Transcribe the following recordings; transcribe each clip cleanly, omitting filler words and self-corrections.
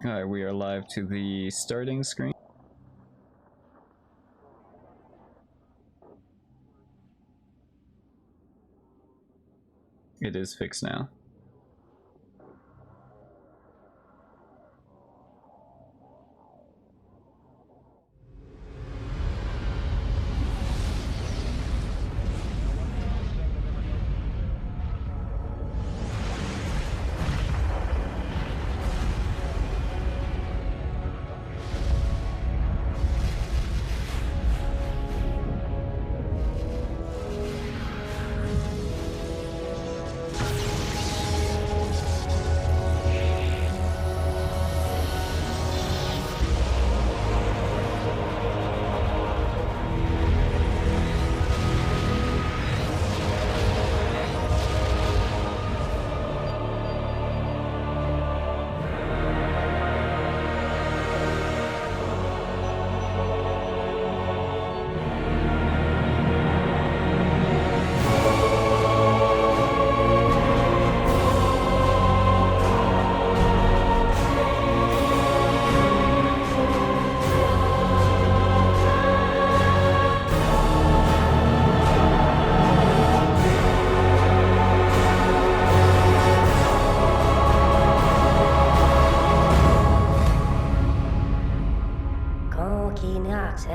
Alright, we are live to the starting screen. It is fixed now.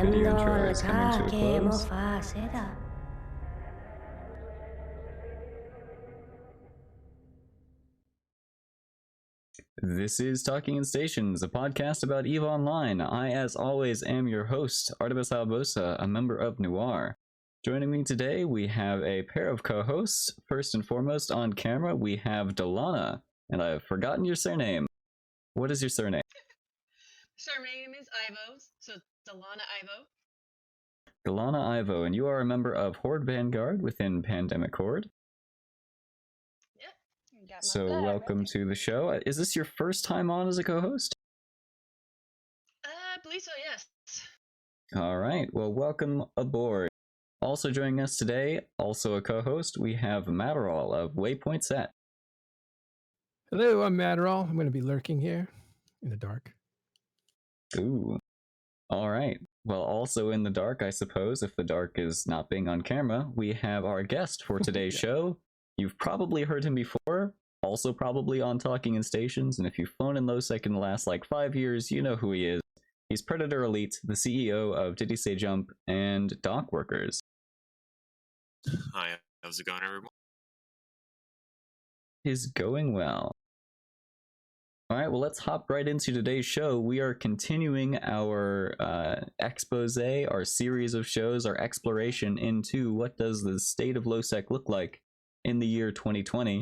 Video intro is coming to a close. This is Talking in Stations, a podcast about EVE Online. I, as always, am your host, Artemis Albosa, a member of Noir. Joining me today, we have a pair of co-hosts. First and foremost, on camera, we have Delana, and I've forgotten your surname. What is your surname? Surname is Ivo, so Delana Ivo. Delana Ivo, and you are a member of Horde Vanguard within Pandemic Horde. Yep. So welcome to the show. Is this your first time on as a co-host? I believe so, yes. All right, well, welcome aboard. Also joining us today, also a co-host, we have Matterall of Waypoint Set. Hello, I'm Matterall. I'm going to be lurking here in the dark. Ooh. All right. Well, also in the dark, I suppose, if the dark is not being on camera, we have our guest for today's show. You've probably heard him before, also probably on Talking in Stations, and if you've flown in Lowsec in the last 5 years, you know who he is. He's Predator Elite, the CEO of Did He Say Jump and Dock Workers. Hi, how's it going, everyone? Is going well. All right, well, let's hop right into today's show. We are continuing our expose, our series of shows, our exploration into what does the state of Lowsec look like in the year 2020.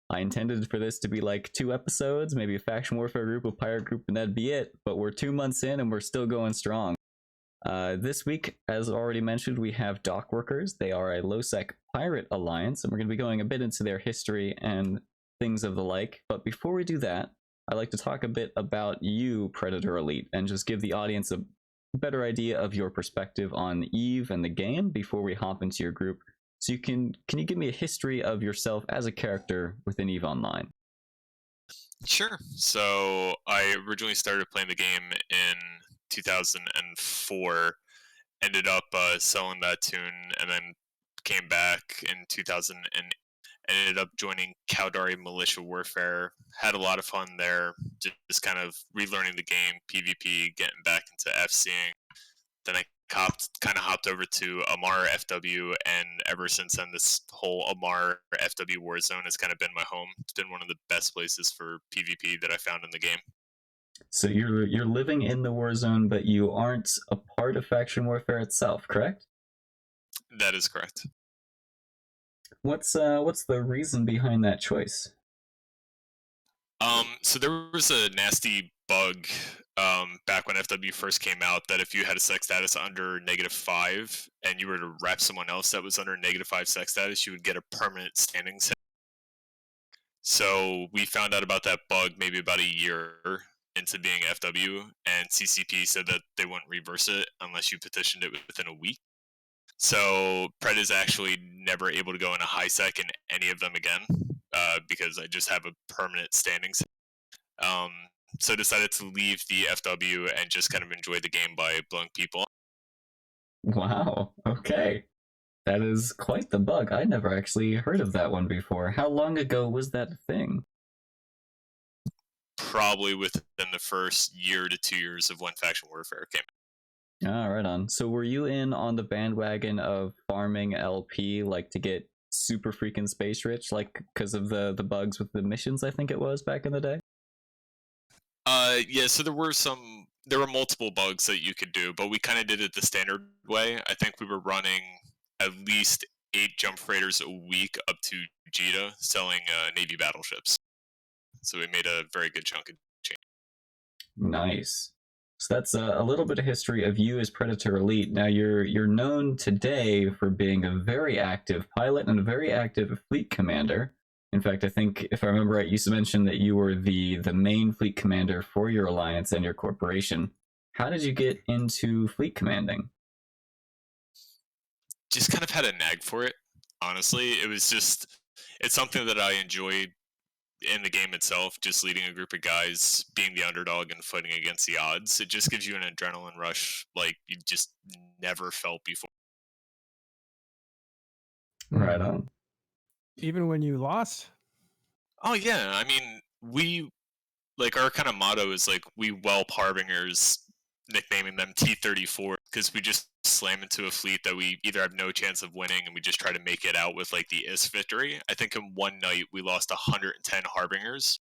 I intended for this to be 2 episodes, maybe a faction warfare group, a pirate group, and that'd be it. But we're 2 months in and we're still going strong. This week, as already mentioned, we have Dock Workers. They are a Lowsec pirate alliance, and we're going to be going a bit into their history and things of the like. But before we do that, I'd like to talk a bit about you, Predator Elite, and just give the audience a better idea of your perspective on EVE and the game before we hop into your group. So can you give me a history of yourself as a character within EVE Online? Sure. So I originally started playing the game in 2004, ended up selling that tune, and then came back in 2008. Ended up joining Caldari Militia Warfare. Had a lot of fun there, just kind of relearning the game, PvP, getting back into FCing. Then I kind of hopped over to Amarr FW, and ever since then, this whole Amarr FW Warzone has kind of been my home. It's been one of the best places for PvP that I found in the game. So you're living in the Warzone, but you aren't a part of Faction Warfare itself, correct? That is correct. What's the reason behind that choice? So there was a nasty bug back when FW first came out that if you had a sex status under -5 and you were to rep someone else that was under -5 sex status, you would get a permanent standing set. So we found out about that bug maybe about a year into being FW, and CCP said that they wouldn't reverse it unless you petitioned it within a week. So Pred is actually never able to go into high sec in any of them again, because I just have a permanent standing set. so decided to leave the FW and just kind of enjoy the game by blowing people up. Wow. Okay. That is quite the bug. I never actually heard of that one before. How long ago was that a thing? Probably within the first year to 2 years of when Faction Warfare came out. Ah, right on. So were you in on the bandwagon of farming LP, like to get super freaking space rich, like because of the bugs with the missions, I think it was back in the day? Yeah, so there were multiple bugs that you could do, but we kind of did it the standard way. I think we were running at least 8 jump freighters a week up to Jita selling Navy battleships. So we made a very good chunk of change. Nice. So that's a little bit of history of you as Predator Elite. Now you're known today for being a very active pilot and a very active fleet commander. In fact, I think if I remember right, you mentioned that you were the main fleet commander for your alliance and your corporation. How did you get into fleet commanding? Just kind of had a nag for it. Honestly, it's something that I enjoy in the game itself, just leading a group of guys, being the underdog and fighting against the odds. It just gives you an adrenaline rush like you just never felt before. Right on. Even when you lost? Oh yeah, I mean, we our kind of motto is like we whelp harbingers, nicknaming them T-34 because we just slam into a fleet that we either have no chance of winning and we just try to make it out with like the IS victory. I think in one night we lost 110 harbingers,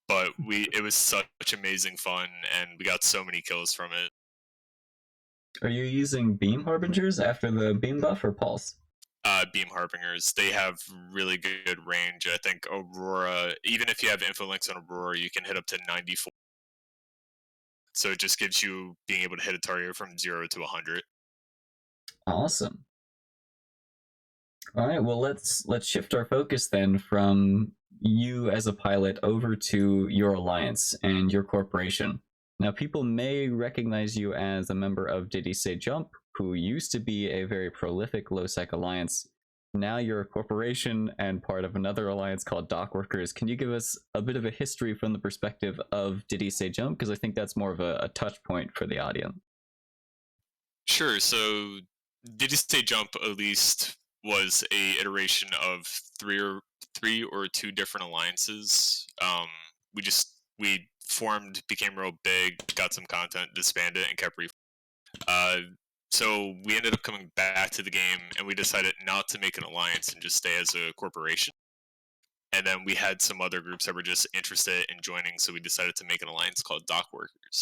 but it was such amazing fun and we got so many kills from it. Are you using beam harbingers after the beam buff or pulse? Beam harbingers, they have really good range. I think Aurora, even if you have info links on Aurora, you can hit up to 94. So it just gives you being able to hit a target from 0 to 100. Awesome. All right, well let's shift our focus then from you as a pilot over to your alliance and your corporation. Now, people may recognize you as a member of Did He Say Jump, who used to be a very prolific low-sec alliance. Now you're a corporation and part of another alliance called Dockworkers. Can you give us a bit of a history from the perspective of Did He Say Jump? Because I think that's more of a touch point for the audience. Sure, so Did He Say Jump at least was a iteration of three or two different alliances. We formed, became real big, got some content, disbanded, and kept so we ended up coming back to the game, and we decided not to make an alliance and just stay as a corporation. And then we had some other groups that were just interested in joining, so we decided to make an alliance called Dockworkers.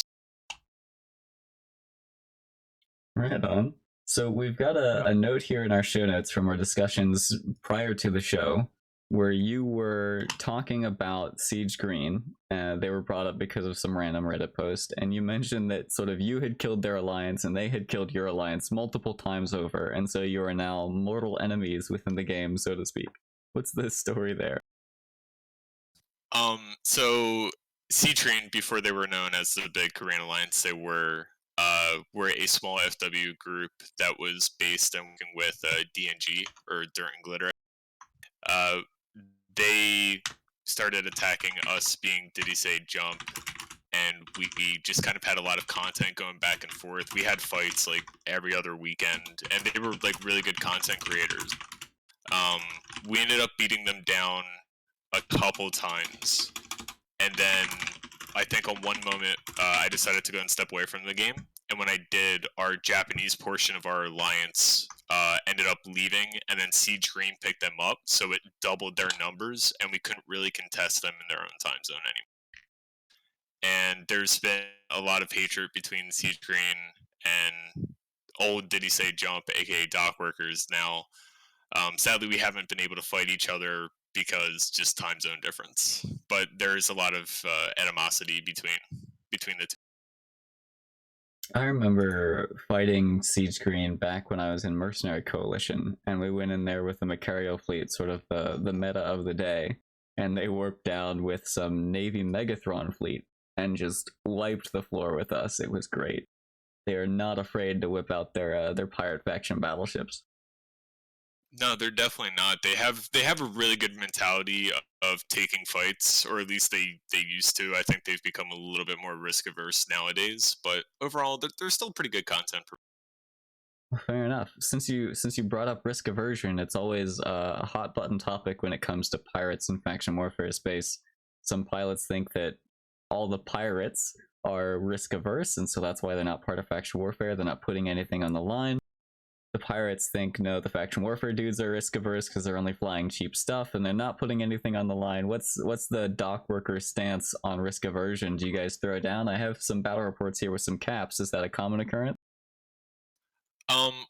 Right on. So we've got a note here in our show notes from our discussions prior to the show where you were talking about Siege Green. They were brought up because of some random Reddit post, and you mentioned that sort of you had killed their alliance and they had killed your alliance multiple times over, and so you are now mortal enemies within the game, so to speak. What's the story there? So Siege Green, before they were known as the big Korean alliance, they were a small FW group that was based and working with DNG, or Dirt and Glitter. They started attacking us being Did He Say Jump, and we just kind of had a lot of content going back and forth. We had fights like every other weekend, and they were like really good content creators. We ended up beating them down a couple times, and then I think on one moment I decided to go and step away from the game, and when I did, our Japanese portion of our alliance ended up leaving, and then Siege Green picked them up, so it doubled their numbers, and we couldn't really contest them in their own time zone anymore. And there's been a lot of hatred between Siege Green and old Did He Say Jump, aka Dockworkers. Now, sadly, we haven't been able to fight each other because just time zone difference. But there's a lot of animosity between the two. I remember fighting Siege Green back when I was in Mercenary Coalition, and we went in there with the Macario fleet, sort of the meta of the day, and they warped down with some Navy Megathron fleet and just wiped the floor with us. It was great. They are not afraid to whip out their pirate faction battleships. No, they're definitely not. They have a really good mentality of taking fights, or at least they used to. I think they've become a little bit more risk averse nowadays, but overall, they're still pretty good content. Fair enough. Since you brought up risk aversion, it's always a hot button topic when it comes to pirates in faction warfare space. Some pilots think that all the pirates are risk averse, and so that's why they're not part of faction warfare. They're not putting anything on the line. The pirates think no, the faction warfare dudes are risk averse because they're only flying cheap stuff and they're not putting anything on the line. What's the dock worker stance on risk aversion? Do you guys throw down? I have some battle reports here with some caps. Is that a common occurrence?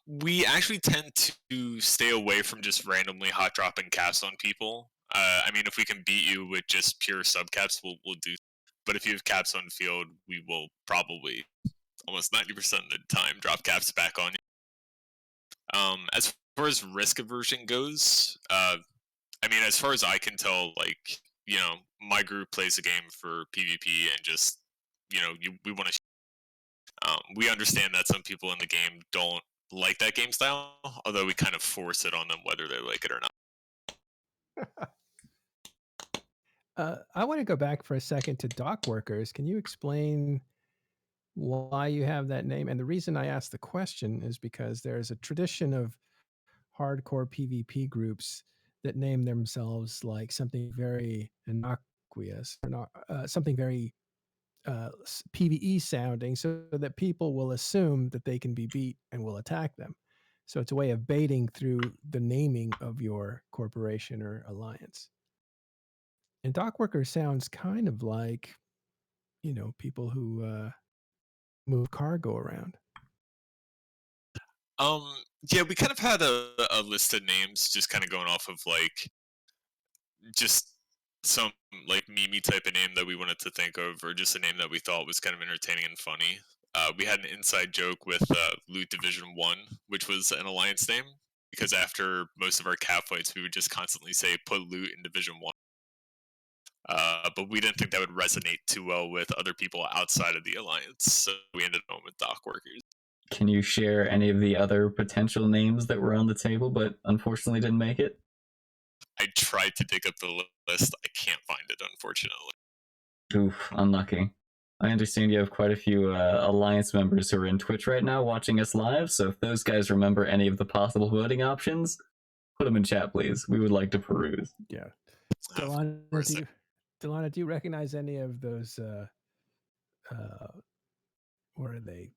We actually tend to stay away from just randomly hot dropping caps on people. I mean, if we can beat you with just pure sub caps, we'll do. But if you have caps on field, we will probably almost 90% of the time drop caps back on you. As far as risk aversion goes, I mean, as far as I can tell, like, my group plays a game for PvP and just, we want to. We understand that some people in the game don't like that game style, although we kind of force it on them whether they like it or not. I want to go back for a second to dock workers. Can you explain why you have that name? And the reason I asked the question is because there's a tradition of hardcore PvP groups that name themselves like something very innocuous or not something very PvE sounding, so that people will assume that they can be beat and will attack them. So it's a way of baiting through the naming of your corporation or alliance. And dock worker sounds kind of like, people who move cargo around. Yeah, we kind of had a list of names just kind of going off of like just some like meme type of name that we wanted to think of, or just a name that we thought was kind of entertaining and funny. We had an inside joke with Loot Division 1, which was an alliance name, because after most of our cap fights, we would just constantly say, put loot in Division 1. But we didn't think that would resonate too well with other people outside of the alliance, so we ended up with dock workers. Can you share any of the other potential names that were on the table but unfortunately didn't make it? I tried to dig up the list. I can't find it, unfortunately. Oof, unlucky. I understand you have quite a few Alliance members who are in Twitch right now watching us live, so if those guys remember any of the possible voting options, put them in chat, please. We would like to peruse. Yeah. Delana, do you recognize any of those, what are they,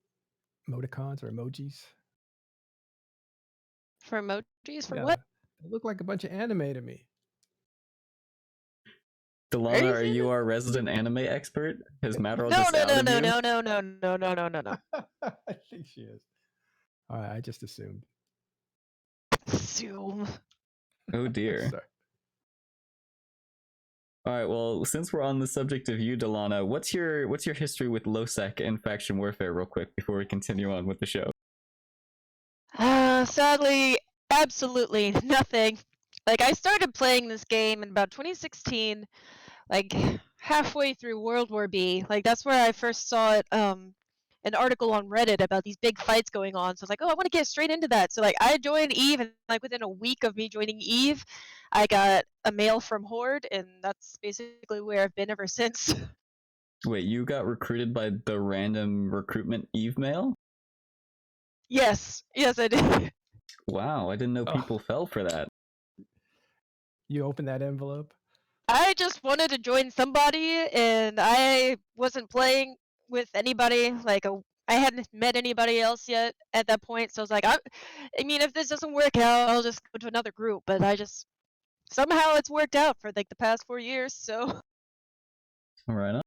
emoticons or emojis? For emojis? For Yeah, what? they look like a bunch of anime to me. Delana, are you our resident anime expert? Has Matterall No, just no, no, outed no, you? no, no, no, no, no, no, no, no. I think she is. All right, I just assumed. Assume. Oh dear. Sorry. All right. Well, since we're on the subject of you, Delana, what's your history with Lowsec and faction warfare, real quick, before we continue on with the show? Sadly, absolutely nothing. Like, I started playing this game in about 2016, like halfway through World War B. Like, that's where I first saw it. An article on Reddit about these big fights going on. So I was like, oh, I want to get straight into that. So like I joined EVE, and like within a week of me joining EVE, I got a mail from Horde, and that's basically where I've been ever since. Wait, you got recruited by the random recruitment EVE mail? Yes, I did. Wow, I didn't know people fell for that. You open that envelope? I just wanted to join somebody, and I wasn't playing with anybody. Like, I hadn't met anybody else yet at that point, so I was like, I mean, if this doesn't work out, I'll just go to another group. But somehow it's worked out for like the past 4 years, so. All right.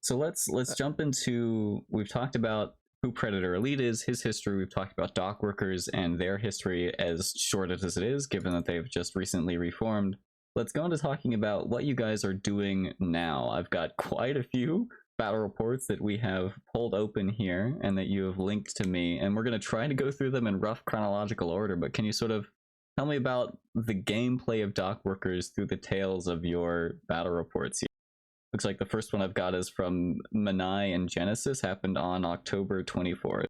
So let's jump into, we've talked about who Predator Elite is, his history. We've talked about dock workers and their history, as short as it is, given that they've just recently reformed. Let's go into talking about what you guys are doing now. I've got quite a few battle reports that we have pulled open here and that you have linked to me, and we're going to try to go through them in rough chronological order, but can you sort of tell me about the gameplay of dock workers through the tales of your battle reports here? Looks like the first one I've got is from Manai and Genesis, happened on October 24th.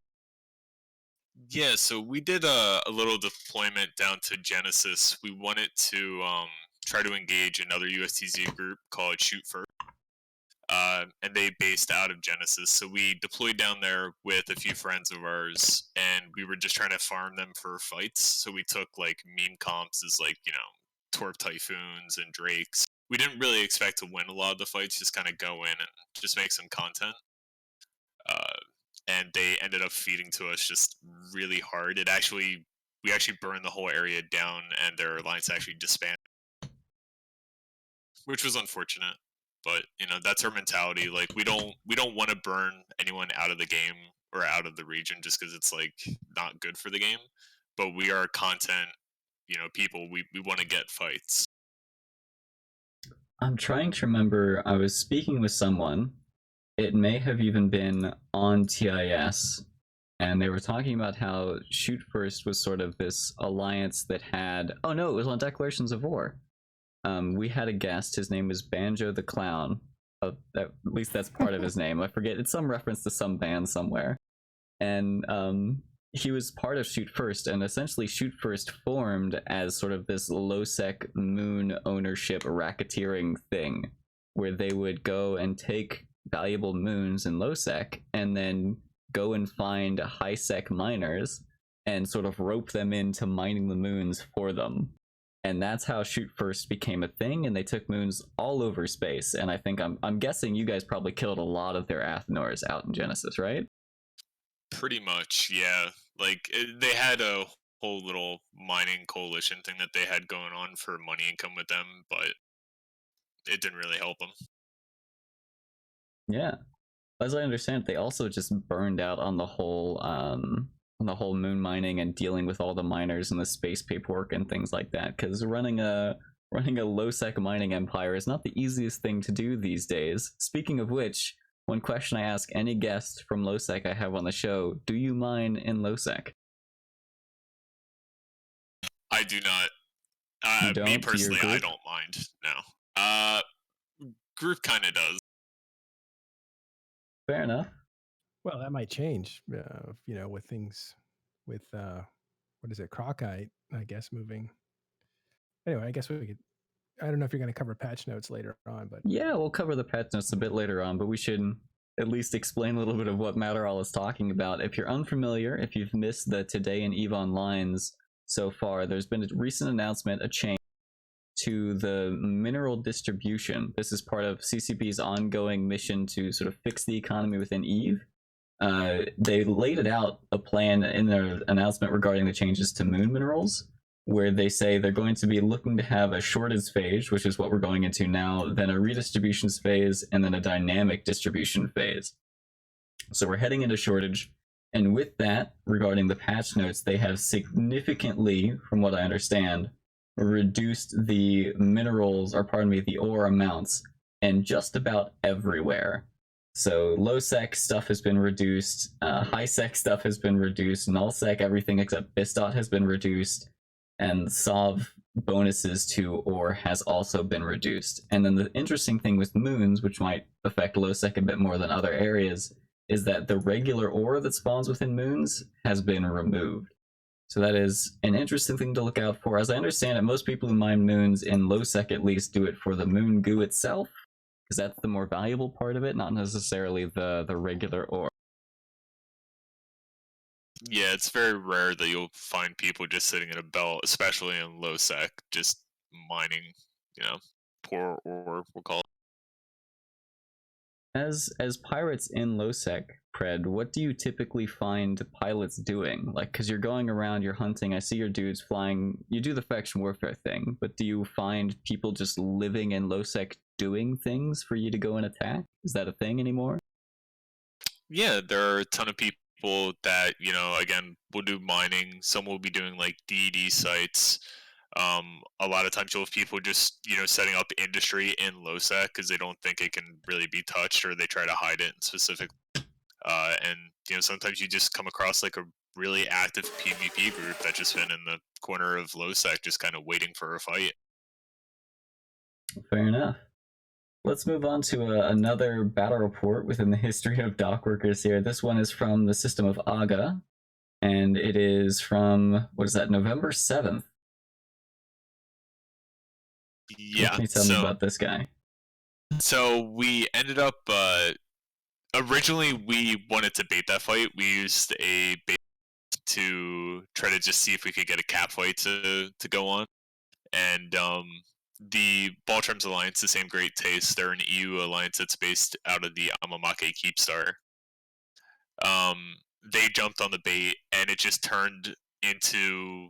Yeah, so we did a little deployment down to Genesis. We wanted to try to engage another USTZ group called Shoot First, and they based out of Genesis. So we deployed down there with a few friends of ours, and we were just trying to farm them for fights. So we took like meme comps as like Torp Typhoons and Drakes. We didn't really expect to win a lot of the fights, just kind of go in and just make some content. Uh, and they ended up feeding to us just really hard. We actually burned the whole area down, and their alliance actually disbanded, which was unfortunate. But that's our mentality. Like we don't want to burn anyone out of the game or out of the region just because it's like not good for the game. But we are content, people. We want to get fights. I'm trying to remember. I was speaking with someone. It may have even been on TIS, and they were talking about how Shoot First was sort of this alliance that had. Oh no, it was on Declarations of War. We had a guest. His name was Banjo the Clown. At least that's part of his name. I forget. It's some reference to some band somewhere. And he was part of Shoot First, and essentially Shoot First formed as sort of this low-sec moon ownership racketeering thing, where they would go and take valuable moons in low-sec and then go and find high-sec miners and sort of rope them into mining the moons for them. And that's how Shoot First became a thing, and they took moons all over space. And I think I'm guessing you guys probably killed a lot of their Athenors out in Genesis, right? Pretty much, yeah. Like they had a whole little mining coalition thing that they had going on for money income with them, but it didn't really help them. Yeah, as I understand, they also just burned out on the whole moon mining and dealing with all the miners and the space paperwork and things like that. Because running a low-sec mining empire is not the easiest thing to do these days. Speaking of which, one question I ask any guest from low-sec I have on the show: do you mine in low-sec? I do not. You don't? Me personally, To your I group? don't mind. No. Group kind of does. Fair enough. Well, that might change, with things with what is it, Crockite, I guess, moving. Anyway, I guess we could. I don't know if you're going to cover patch notes later on, but Yeah, we'll cover the patch notes a bit later on, but we should at least explain a little bit of what Matterall is talking about. If you're unfamiliar, if you've missed the Today and EVE Onlines so far, there's been a recent announcement, a change to the mineral distribution. This is part of CCP's ongoing mission to sort of fix the economy within EVE. They laid it out, a plan in their announcement regarding the changes to moon minerals, where they say they're going to be looking to have a shortage phase, which is what we're going into now, then a redistribution phase, and then a dynamic distribution phase. So we're heading into shortage, and with that, regarding the patch notes, they have significantly, from what I understand, reduced the minerals, or pardon me, the ore amounts, and just about everywhere. So low-sec stuff has been reduced, high-sec stuff has been reduced, null-sec everything except BISDOT has been reduced, and SOV bonuses to ore has also been reduced. And then the interesting thing with moons, which might affect low-sec a bit more than other areas, is that the regular ore that spawns within moons has been removed. So that is an interesting thing to look out for. As I understand it, most people who mine moons, in low-sec at least, do it for the moon goo itself, because that's the more valuable part of it, not necessarily the regular ore. Yeah, it's very rare that you'll find people just sitting in a belt, especially in low sec, just mining, poor ore, we'll call it. As pirates in low-sec, Pred, what do you typically find pilots doing? Like, because you're going around, you're hunting, I see your dudes flying, you do the faction warfare thing, but do you find people just living in low-sec doing things for you to go and attack? Is that a thing anymore? Yeah, there are a ton of people that, again, will do mining. Some will be doing like DD sites. A lot of times you'll have people just, setting up industry in low-sec because they don't think it can really be touched, or they try to hide it in specific. And, sometimes you just come across like a really active PvP group that's just been in the corner of low-sec just kind of waiting for a fight. Fair enough. Let's move on to another battle report within the history of dock workers here. This one is from the system of Aga. and it is from, what is that, November 7th. Yeah. What can you tell me about this guy? So we ended up originally we wanted to bait that fight. We used a bait to try to just see if we could get a cap fight to go on. And the Baltrams Alliance, the same great taste. They're an EU alliance that's based out of the Amamake Keepstar. They jumped on the bait, and it just turned into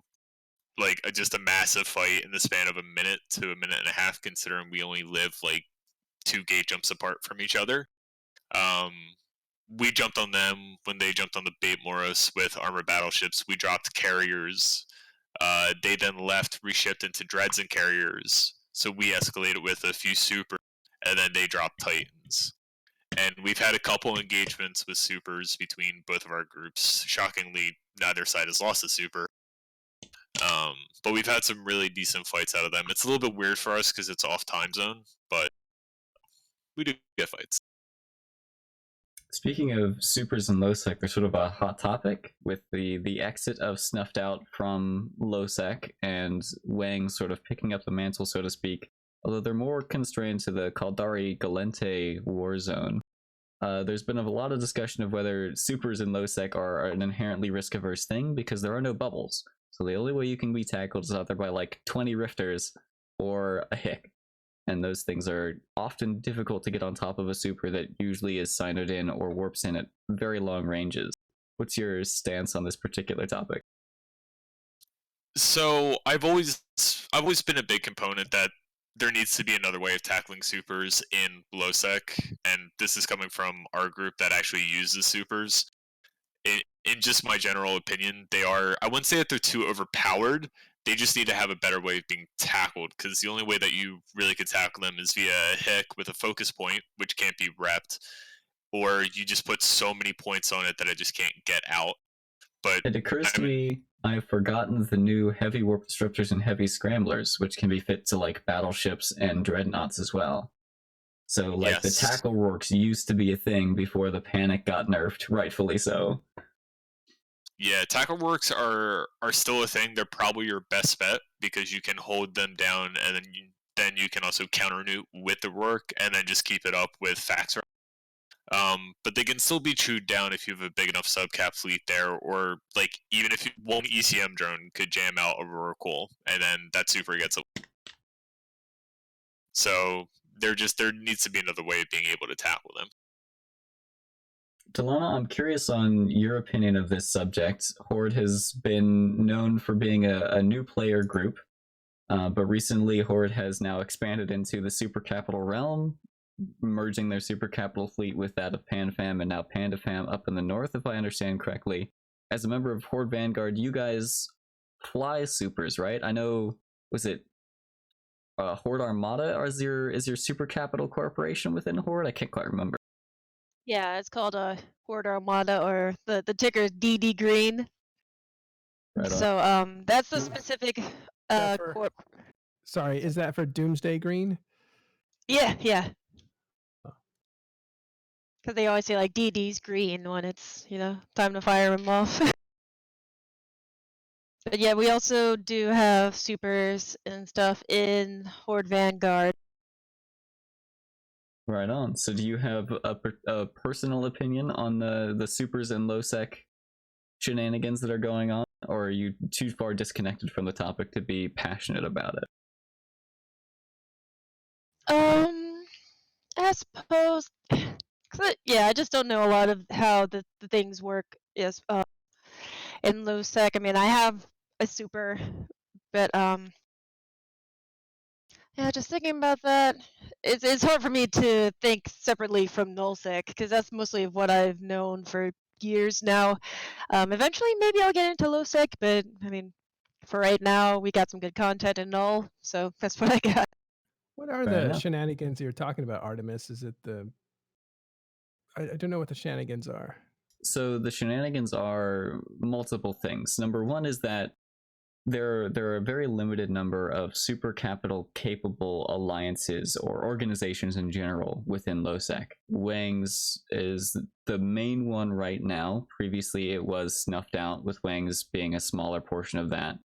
like just a massive fight in the span of a minute to a minute and a half, considering we only live like 2 gate jumps apart from each other. We jumped on them when they jumped on the bait Moros with armored battleships. We dropped carriers. They then left, reshipped into dreads and carriers. So we escalated with a few super, and then they dropped titans. And we've had a couple engagements with supers between both of our groups. Shockingly, neither side has lost a super. But we've had some really decent fights out of them. It's a little bit weird for us because it's off time zone, but we do get fights. Speaking of supers and LoSec, there's sort of a hot topic with the exit of Snuffed Out from LoSec and Wang sort of picking up the mantle, so to speak. Although they're more constrained to the Caldari Galente war zone. There's been a lot of discussion of whether supers in LoSec are an inherently risk-averse thing because there are no bubbles. So the only way you can be tackled is either by like 20 rifters or a hick. And those things are often difficult to get on top of a super that usually is signed in or warps in at very long ranges. What's your stance on this particular topic? So I've always been a big component that there needs to be another way of tackling supers in LoSec, and this is coming from our group that actually uses supers. In just my general opinion, I wouldn't say that they're too overpowered. They just need to have a better way of being tackled, because the only way that you really could tackle them is via a hick with a focus point, which can't be repped, or you just put so many points on it that it just can't get out. But it occurs to me I've forgotten the new heavy warp disruptors and heavy scramblers, which can be fit to like battleships and dreadnoughts as well. So like Yes. the tackle works used to be a thing before the panic got nerfed, rightfully so. Yeah, tackle works are still a thing. They're probably your best bet because you can hold them down, and then you can also counter nuke with the work, and then just keep it up with fax. But they can still be chewed down if you have a big enough subcap fleet there, or like even if one ECM drone could jam out a Rorqual, and then that super gets a. So there needs to be another way of being able to tackle them. Delana, I'm curious on your opinion of this subject. Horde has been known for being a new player group, but recently Horde has now expanded into the Super Capital realm, merging their Super Capital fleet with that of PanFam and now PandaFam up in the north, if I understand correctly. As a member of Horde Vanguard, you guys fly supers, right? I know, was it Horde Armada is your Super Capital corporation within Horde? I can't quite remember. Yeah, it's called a Horde Armada, or the ticker is DD Green. Right on. So that's the specific that for- corp. Sorry, is that for Doomsday Green? Yeah, yeah. Oh. Because they always say like DD's green when it's, time to fire them off. But yeah, we also do have supers and stuff in Horde Vanguard. Right on. So do you have a personal opinion on the supers and LoSec shenanigans that are going on, or are you too far disconnected from the topic to be passionate about it? I suppose, yeah, I just don't know a lot of how the things work in LoSec. I mean, I have a super, but yeah, just thinking about that, it's hard for me to think separately from nullsec because that's mostly what I've known for years now. Eventually, maybe I'll get into lowsec, but I mean, for right now, we got some good content in null, so that's what I got. What are Fair the enough. shenanigans you're talking about, Artemis? Is it I don't know what the shenanigans are. So the shenanigans are multiple things. Number one is that there are a very limited number of super capital capable alliances or organizations in general within LOSEC. Wang's is the main one right now. Previously, it was snuffed out, with Wang's being a smaller portion of that.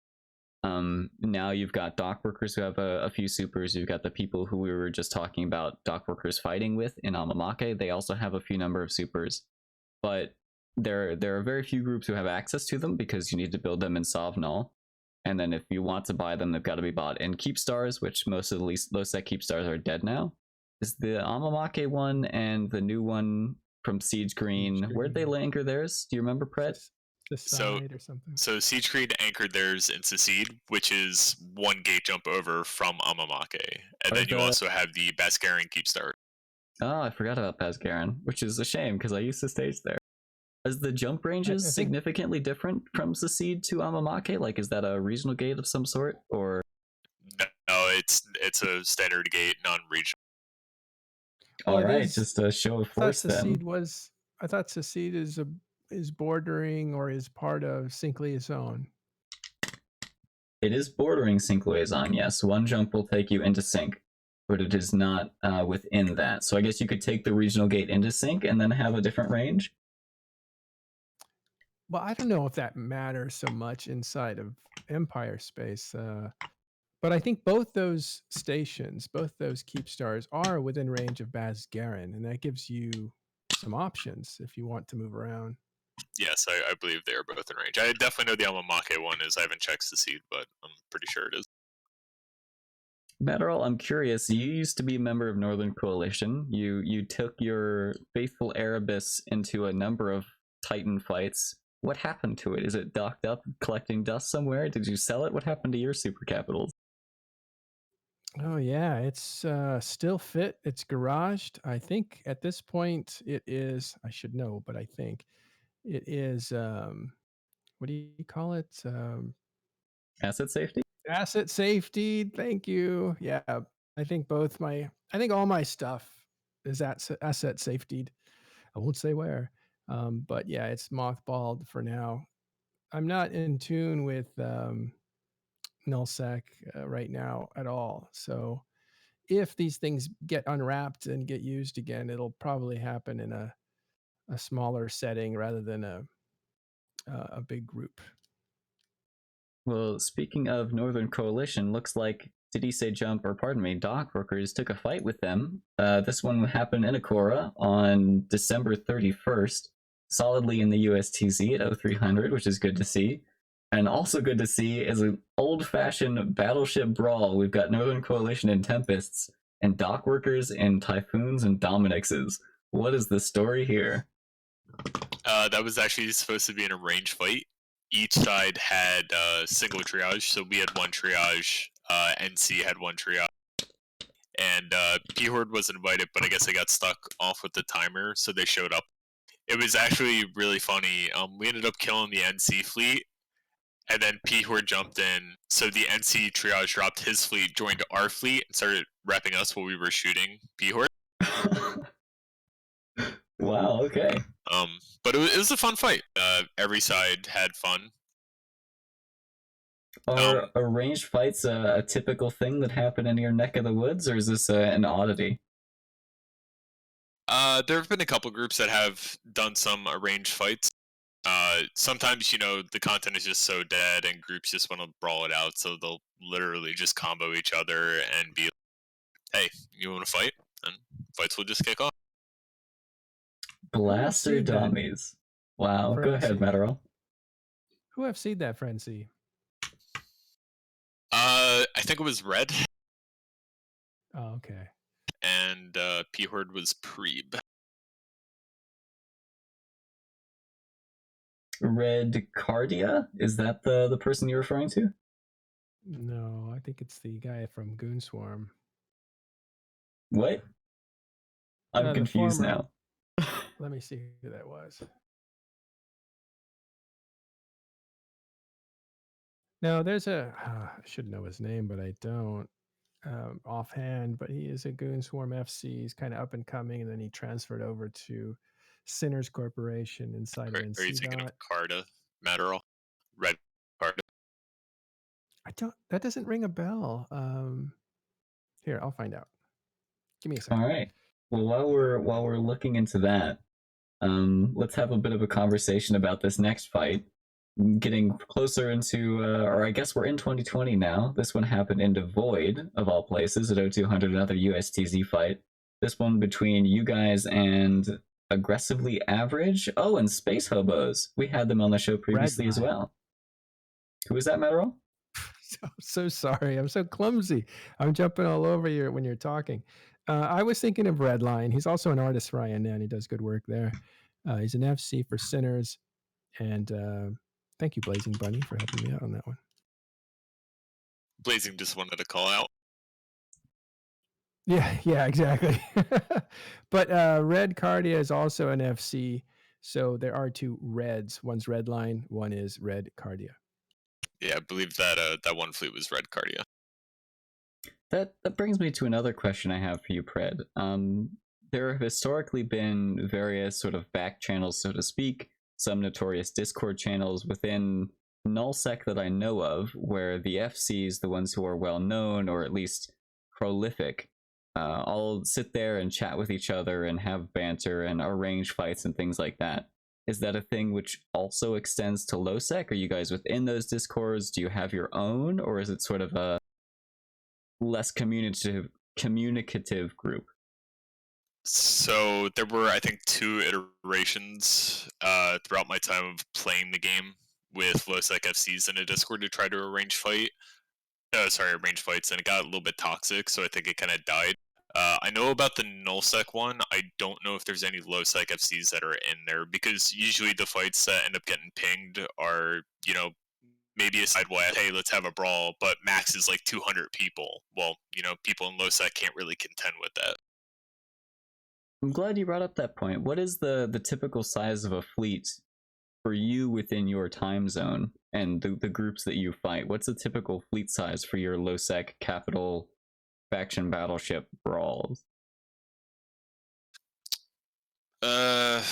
Now you've got dock workers who have a few supers. You've got the people who we were just talking about dock workers fighting with in Amamake. They also have a few number of supers, but there are very few groups who have access to them because you need to build them in Sovnal. And then if you want to buy them, they've got to be bought in Keep Stars, which most of the LOSEC Keep Stars are dead now. Is the Amamake one and the new one from Siege Green, where'd they anchor theirs? Do you remember, Pret? Side or something. So Siege Green anchored theirs in Secede, which is one gate jump over from Amamake. And then you also have the Basgarian Keep Star. Oh, I forgot about Basgarian, which is a shame because I used to stage there. Is the jump ranges significantly different from Secede to Amamake? Like, is that a regional gate of some sort, or? No, it's a standard gate, non-regional. All right, just a show of force then. I thought Secede is bordering or is part of Sync Liaison. It is bordering Sync Liaison, yes. One jump will take you into Sync, but it is not within that. So I guess you could take the regional gate into Sync and then have a different range? Well, I don't know if that matters so much inside of Empire space. But I think both those stations, both those Keep Stars, are within range of Basgarian, and that gives you some options if you want to move around. Yes, I believe they are both in range. I definitely know the Amamake one is. I haven't checked Secede, but I'm pretty sure it is. Matterall, I'm curious. You used to be a member of Northern Coalition. You took your faithful Erebus into a number of Titan fights. What happened to it? Is it docked up, collecting dust somewhere? Did you sell it? What happened to your super capitals? Oh yeah, it's still fit. It's garaged. I think at this point it is. I should know, but I think it is. What do you call it? Asset safety. Asset safety. Thank you. Yeah, I think all my stuff is asset safetied. I won't say where. But yeah, it's mothballed for now. I'm not in tune with nullsec right now at all. So if these things get unwrapped and get used again, it'll probably happen in a smaller setting rather than a big group. Well, speaking of Northern Coalition, looks like Dock Workers took a fight with them. This one happened in Akora on December 31st, solidly in the USTZ at 0300, which is good to see. And also good to see is an old-fashioned battleship brawl. We've got Northern Coalition and Tempests, and Dock Workers and Typhoons and Dominixes. What is the story here? That was actually supposed to be an arranged fight. Each side had single triage, so we had one triage, NC had one triage, and P-Horde was invited, but I guess they got stuck off with the timer, so they showed up. It was actually really funny. We ended up killing the NC fleet, and then P-Horde jumped in, so the NC triage dropped his fleet, joined our fleet, and started repping us while we were shooting P-Horde. Wow, okay. But it was a fun fight. Every side had fun. Are arranged fights a typical thing that happen in your neck of the woods, or is this an oddity? There have been a couple groups that have done some arranged fights. Sometimes, the content is just so dead and groups just want to brawl it out, so they'll literally just combo each other and be like, hey, you want to fight? And fights will just kick off. Blaster dummies. Wow, go ahead, Matterall. Who have seen that, Frenzy? I think it was Red. Oh, okay. And P-Horde was Preeb. Red Cardia? Is that the person you're referring to? No, I think it's the guy from Goonswarm. What? I'm confused now. Let me see who that was. No, there's I should know his name, but I don't offhand. But he is a Goonswarm FC. He's kind of up and coming, and then he transferred over to Sinners Corporation inside of NC. Are you thinking of Carta, Matterall? Red Carta? That doesn't ring a bell. Here, I'll find out. Give me a All second. right. Well, while we're looking into that, let's have a bit of a conversation about this next fight. Getting closer into, or I guess we're in 2020 now. This one happened in Void, of all places, at O200, another USTZ fight. This one between you guys and Aggressively Average. Oh, and Space Hobos. We had them on the show previously as Redline. well. Who was that, Metro? So sorry. I'm so clumsy. I'm jumping all over you when you're talking. I was thinking of Redline. He's also an artist for INN. He does good work there. He's an FC for Sinners. And thank you, Blazing Bunny, for helping me out on that one. Blazing just wanted to call out. Yeah, exactly. But Red Cardia is also an FC. So there are two Reds. One's Redline, one is Red Cardia. Yeah, I believe that that one fleet was Red Cardia. That brings me to another question I have for you, Pred. There have historically been various sort of back channels, so to speak, some notorious Discord channels within nullsec that I know of, where the FCs, the ones who are well known or at least prolific, all sit there and chat with each other and have banter and arrange fights and things like that. Is that a thing which also extends to lowsec? Are you guys within those discords? Do you have your own, or is it sort of a less communicative group? So there were, I think, 2 iterations throughout my time of playing the game with lowsec FCs in a Discord to try to arrange fights, and it got a little bit toxic, so I think it kind of died. I know about the nullsec one. I don't know if there's any lowsec FCs that are in there, because usually the fights that end up getting pinged are, maybe a sideway, hey, let's have a brawl, but max is like 200 people. Well, people in lowsec can't really contend with that. I'm glad you brought up that point. What is the typical size of a fleet for you within your time zone and the groups that you fight? What's the typical fleet size for your lowsec capital faction battleship brawls? Well,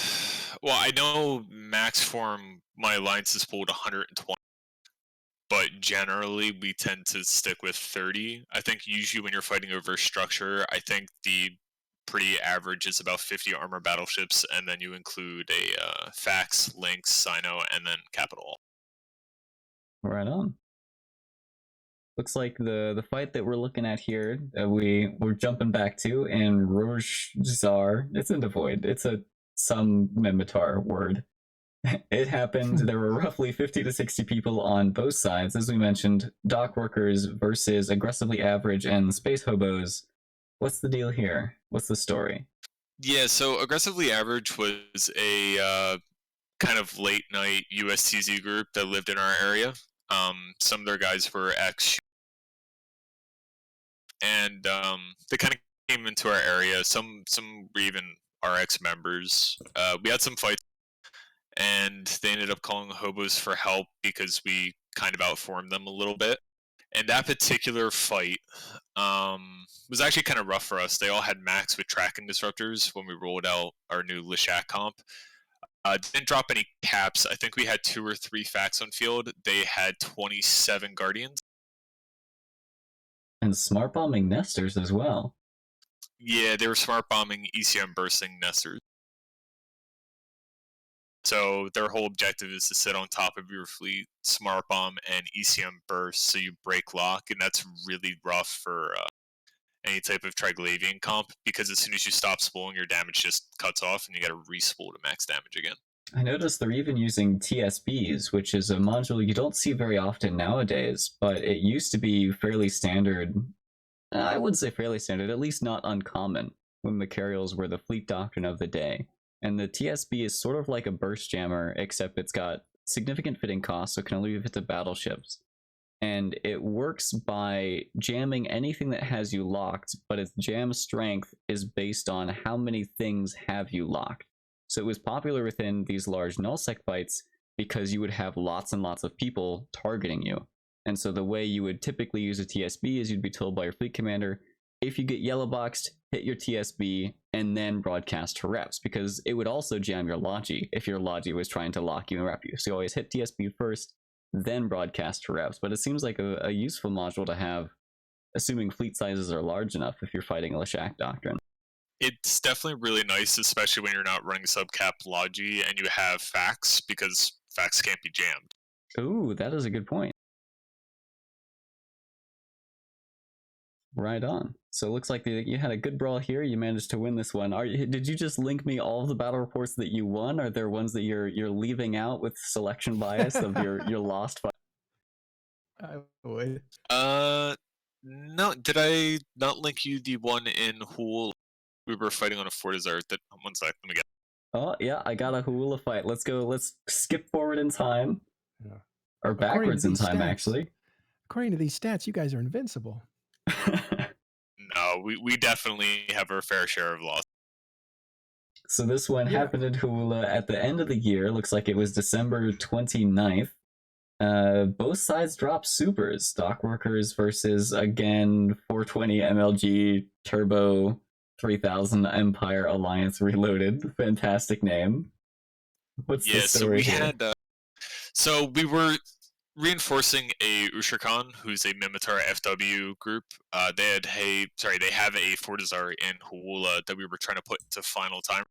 I know max form, my alliance is pulled 120, but generally we tend to stick with 30. I think usually when you're fighting over structure, I think the pretty average is about 50 armor battleships, and then you include a fax, lynx, Sino, and then capital. Right on. Looks like the fight that we're looking at here, we're jumping back to, and Rojzar, it's in Void. It's some Minmatar word. It happened. There were roughly 50 to 60 people on both sides. As we mentioned, dock workers versus Aggressively Average and Space Hobos. What's the deal here? What's the story? Yeah, so Aggressively Average was a kind of late night USTZ group that lived in our area. Some of their guys were ex, and they kind of came into our area. Some were even our ex members. We had some fights, and they ended up calling Hobos for help because we kind of outformed them a little bit. And that particular fight was actually kind of rough for us. They all had max with tracking disruptors when we rolled out our new Leshak comp. Didn't drop any caps. I think we had 2 or 3 facts on field. They had 27 Guardians. And smart bombing Nesters as well. Yeah, they were smart bombing ECM bursting Nesters. So their whole objective is to sit on top of your fleet, smart bomb, and ECM burst, so you break lock, and that's really rough for any type of Triglavian comp, because as soon as you stop spooling, your damage just cuts off, and you gotta respool to max damage again. I noticed they're even using TSBs, which is a module you don't see very often nowadays, but it used to be fairly standard. I wouldn't say fairly standard, at least not uncommon, when Macarials were the fleet doctrine of the day. And the TSB is sort of like a burst jammer, except it's got significant fitting costs, so it can only be fit to battleships. And it works by jamming anything that has you locked, but its jam strength is based on how many things have you locked. So it was popular within these large nullsec fights because you would have lots and lots of people targeting you. And so the way you would typically use a TSB is you'd be told by your fleet commander, if you get yellow boxed, hit your TSB and then broadcast to reps, because it would also jam your Logi if your Logi was trying to lock you and rep you. So you always hit TSB first, then broadcast to reps. But it seems like a useful module to have, assuming fleet sizes are large enough if you're fighting a Leshak Doctrine. It's definitely really nice, especially when you're not running subcap Logi and you have facts, because facts can't be jammed. Ooh, that is a good point. Right on. So it looks like you had a good brawl here. You managed to win this one. Did you just link me all of the battle reports that you won? Are there ones that you're leaving out with selection bias of your lost fight? I would. No. Did I not link you the one in Hool? We were fighting on a Fortizar. That 1 sec. Let me get. Oh yeah, I got a Hula fight. Let's go. Let's skip forward in time, Yeah. or According to backwards in these time, stats- actually. According to these stats, you guys are invincible. No, we definitely have our fair share of loss. So this one Yeah. happened in Hula at the end of the year. Looks like it was December 29th. Both sides dropped supers. Stockworkers versus, again, 420 MLG Turbo 3000 Empire Alliance Reloaded. Fantastic name. What's the So story we here? had. So we were reinforcing a Usharkan, who's a Mimitar FW group. They have a Fortizar in Hula that we were trying to put to final time.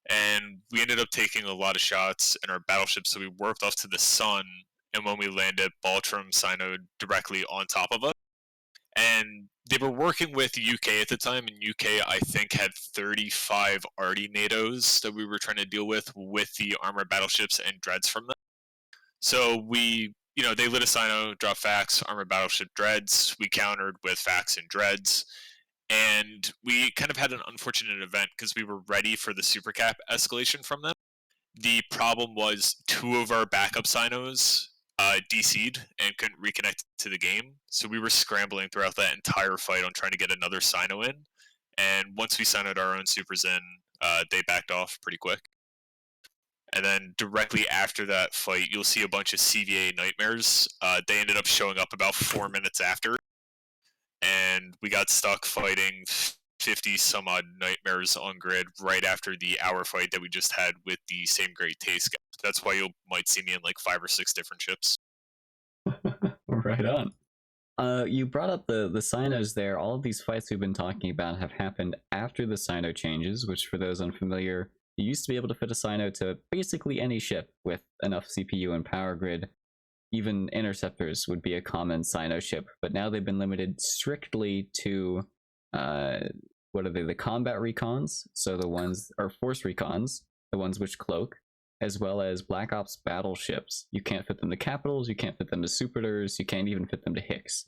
And we ended up taking a lot of shots in our battleship, so we warped off to the sun, and when we landed, Baltrum Sino directly on top of us. And they were working with UK at the time, and UK, I think, had 35 Arty NATOs that we were trying to deal with the armored battleships and dreads from them. So they lit a Sino, dropped facts, armored battleship dreads. We countered with facts and dreads. And we kind of had an unfortunate event because we were ready for the supercap escalation from them. The problem was 2 of our backup Sinos DC'd and couldn't reconnect to the game. So we were scrambling throughout that entire fight on trying to get another Sino in. And once we Sinoed our own supers in, they backed off pretty quick. And then directly after that fight, you'll see a bunch of CVA Nightmares. They ended up showing up about 4 minutes after. And we got stuck fighting 50 some odd Nightmares on grid right after the hour fight that we just had with the same Great Taste guy. That's why you might see me in like 5 or 6 different ships. Right on. You brought up the Sinos there. All of these fights we've been talking about have happened after the Sino changes, which for those unfamiliar, you used to be able to fit a Sino to basically any ship with enough CPU and power grid. Even interceptors would be a common Sino ship, but now they've been limited strictly to what are they? The combat recons, so the ones or force recons, the ones which cloak, as well as Black Ops battleships. You can't fit them to capitals, you can't fit them to Superders, you can't even fit them to Hicks.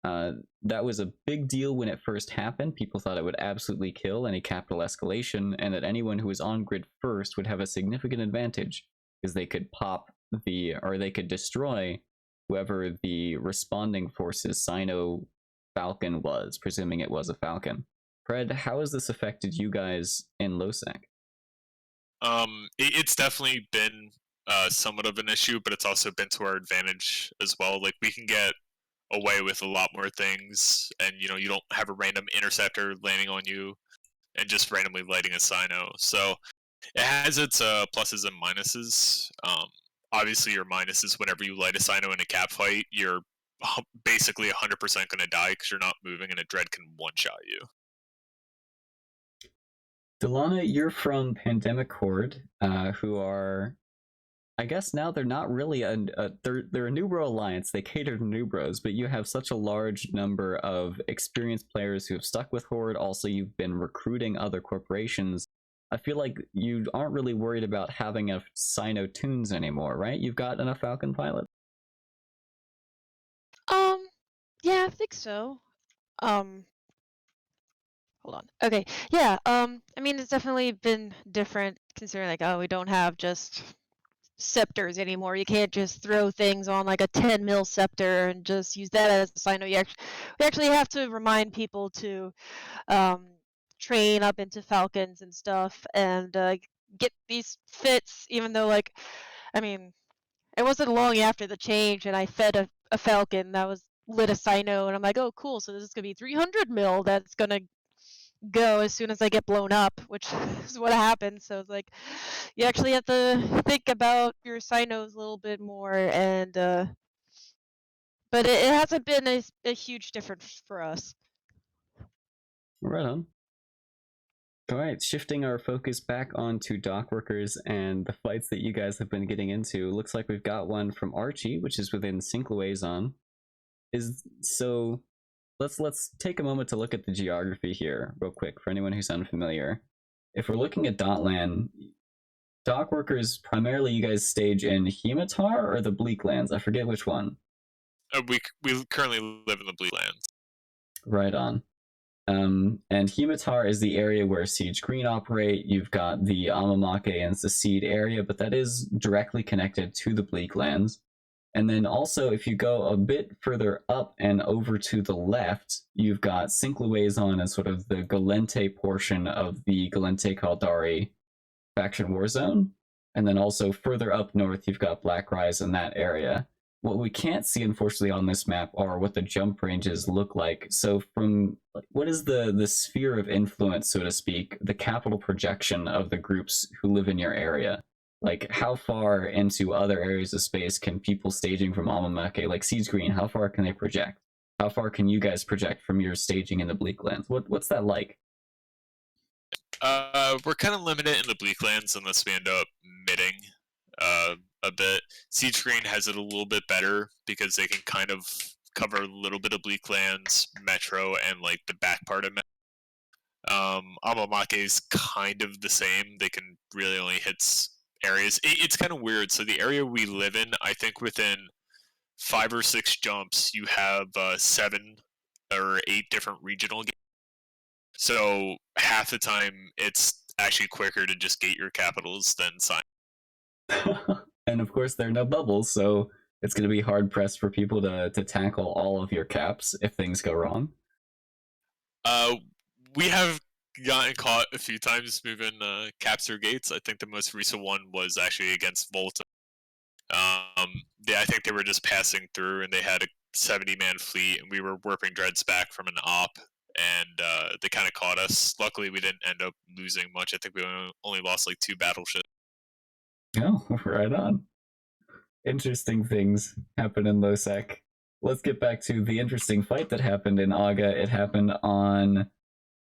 That was a big deal when it first happened. People thought it would absolutely kill any capital escalation, and that anyone who was on grid first would have a significant advantage because they could they could destroy whoever the responding force's Sino Falcon was, presuming it was a Falcon. Fred, how has this affected you guys in LoSec? It's definitely been somewhat of an issue, but it's also been to our advantage as well. Like, we can get away with a lot more things, and you don't have a random interceptor landing on you and just randomly lighting a Sino. So it has its pluses and minuses. Obviously, your minus is whenever you light a Sino in a cap fight, you're basically 100% going to die because you're not moving, and a dread can one-shot you. Delana, you're from Pandemic Horde, who are, I guess now they're not really they're a Nubro alliance. They cater to Nubros, but you have such a large number of experienced players who have stuck with Horde. Also, you've been recruiting other corporations. I feel like you aren't really worried about having enough Sino tunes anymore, right? You've got enough Falcon pilots? Yeah, I think so. Hold on. Okay. Yeah, I mean, it's definitely been different considering, like, we don't have just scepters anymore. You can't just throw things on like a 10 mil scepter and just use that as a Sino. We actually have to remind people to train up into Falcons and stuff and get these fits, even though, like, I mean, it wasn't long after the change and I fed a Falcon that was lit a Sino, and I'm like, oh, cool, so this is going to be 300 mil that's going to go as soon as I get blown up, which is what happens. So it's like you actually have to think about your sinos a little bit more, and but it hasn't been a huge difference for us. Right on. All right, shifting our focus back onto dock workers and the fights that you guys have been getting into. Looks like we've got one from Archie, which is within Syncloazon. So let's take a moment to look at the geography here real quick for anyone who's unfamiliar. If we're looking at Dotland, dock workers primarily you guys stage in Hematar or the Bleaklands? I forget which one. We currently live in the Bleaklands. Right on. And Hematar is the area where Siege Green operate. You've got the Amamake and Seed area, but that is directly connected to the Bleaklands. And then also, if you go a bit further up and over to the left, you've got Syncloazon and sort of the Galente portion of the Galente Caldari faction war zone. And then also further up north, you've got Blackrise in that area. What we can't see, unfortunately, on this map are what the jump ranges look like. So from what is the sphere of influence, so to speak, the capital projection of the groups who live in your area? Like, how far into other areas of space can people staging from Amamake, like Siege Green, how far can they project? How far can you guys project from your staging in the Bleaklands? What's that like? We're kind of limited in the Bleaklands unless we end up midding a bit. Siege Green has it a little bit better because they can kind of cover a little bit of Bleaklands, Metro, and like the back part of Metro. Amamake is kind of the same. They can really only hit areas. It's kind of weird. So the area we live in, I think within 5 or 6 jumps, you have 7 or 8 different regional games. So half the time, it's actually quicker to just gate your capitals than sign. And of course, there are no bubbles, so it's going to be hard pressed for people to tackle all of your caps if things go wrong. We have gotten caught a few times moving caps or gates. I think the most recent one was actually against Volta. I think they were just passing through, and they had a 70-man fleet, and we were warping dreads back from an op, and they kind of caught us. Luckily, we didn't end up losing much. I think we only lost like 2 battleships. Oh, right on. Interesting things happen in Losec. Let's get back to the interesting fight that happened in Aga. It happened on,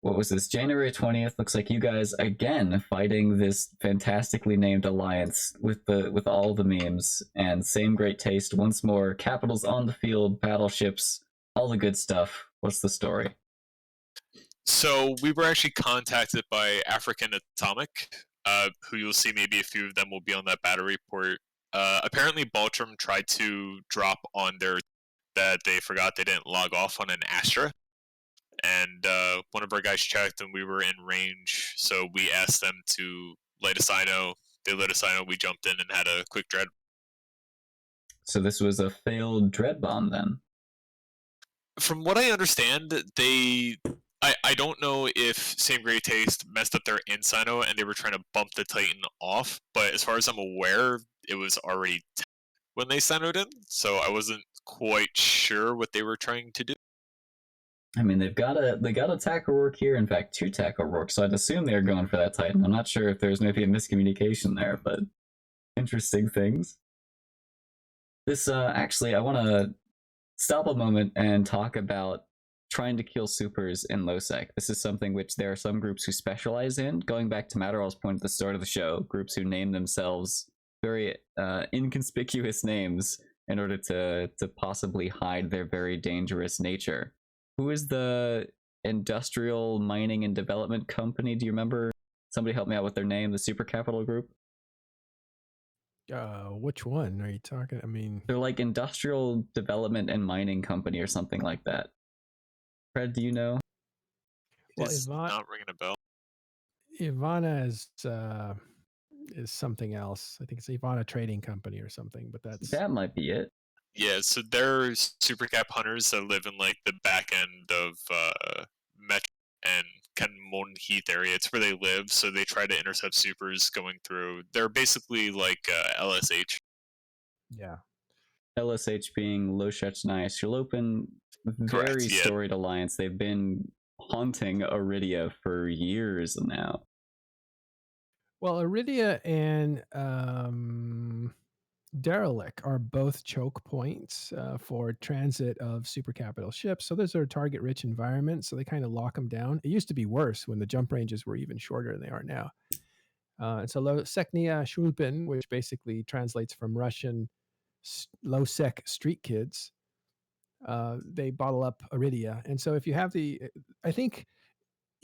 what was this, January 20th. Looks like you guys, again, fighting this fantastically named alliance with all the memes. And same great taste, once more, capitals on the field, battleships, all the good stuff. What's the story? So we were actually contacted by African Atomic, who you'll see maybe a few of them will be on that battery report. Apparently Baltrum tried to drop on their that they forgot they didn't log off on an Astra, and one of our guys checked and we were in range, so we asked them to light a Sino. They lit a Sino, we jumped in and had a quick dread. So this was a failed dread bomb then? From what I understand, I don't know if Same Great Taste messed up their Insino and they were trying to bump the Titan off, but as far as I'm aware, it was already when they sinoed in, so I wasn't quite sure what they were trying to do. I mean, they got a tackle rourke here, in fact, 2 tackle rourke, so I'd assume they're going for that Titan. I'm not sure if there's maybe a miscommunication there, but interesting things. This, actually, I want to stop a moment and talk about trying to kill supers in Losec. This is something which there are some groups who specialize in. Going back to Matterall's point at the start of the show, groups who name themselves very inconspicuous names in order to possibly hide their very dangerous nature. Who is the industrial mining and development company? Do you remember? Somebody help me out with their name, the Super Capital Group? Which one are you talking? I mean, they're like Industrial Development and Mining Company or something like that. Fred, do you know? well, It's not ringing a bell. Ivana is something else. I think it's Ivana Trading Company or something, but that might be it. Yeah, so they're supercap hunters that live in like the back end of Metro and kind of Molten Heath area. It's where they live, so they try to intercept supers going through. They're basically like LSH. Yeah. LSH being Loshech Nye Shalopen, very storied alliance. They've been haunting Iridia for years now. Well, Iridia and Derelict are both choke points for transit of supercapital ships. So those are target-rich environments. So they kind of lock them down. It used to be worse when the jump ranges were even shorter than they are now. And so Seknia Shulpin, which basically translates from Russian low-sec street kids, they bottle up Iridia. And so if you have I think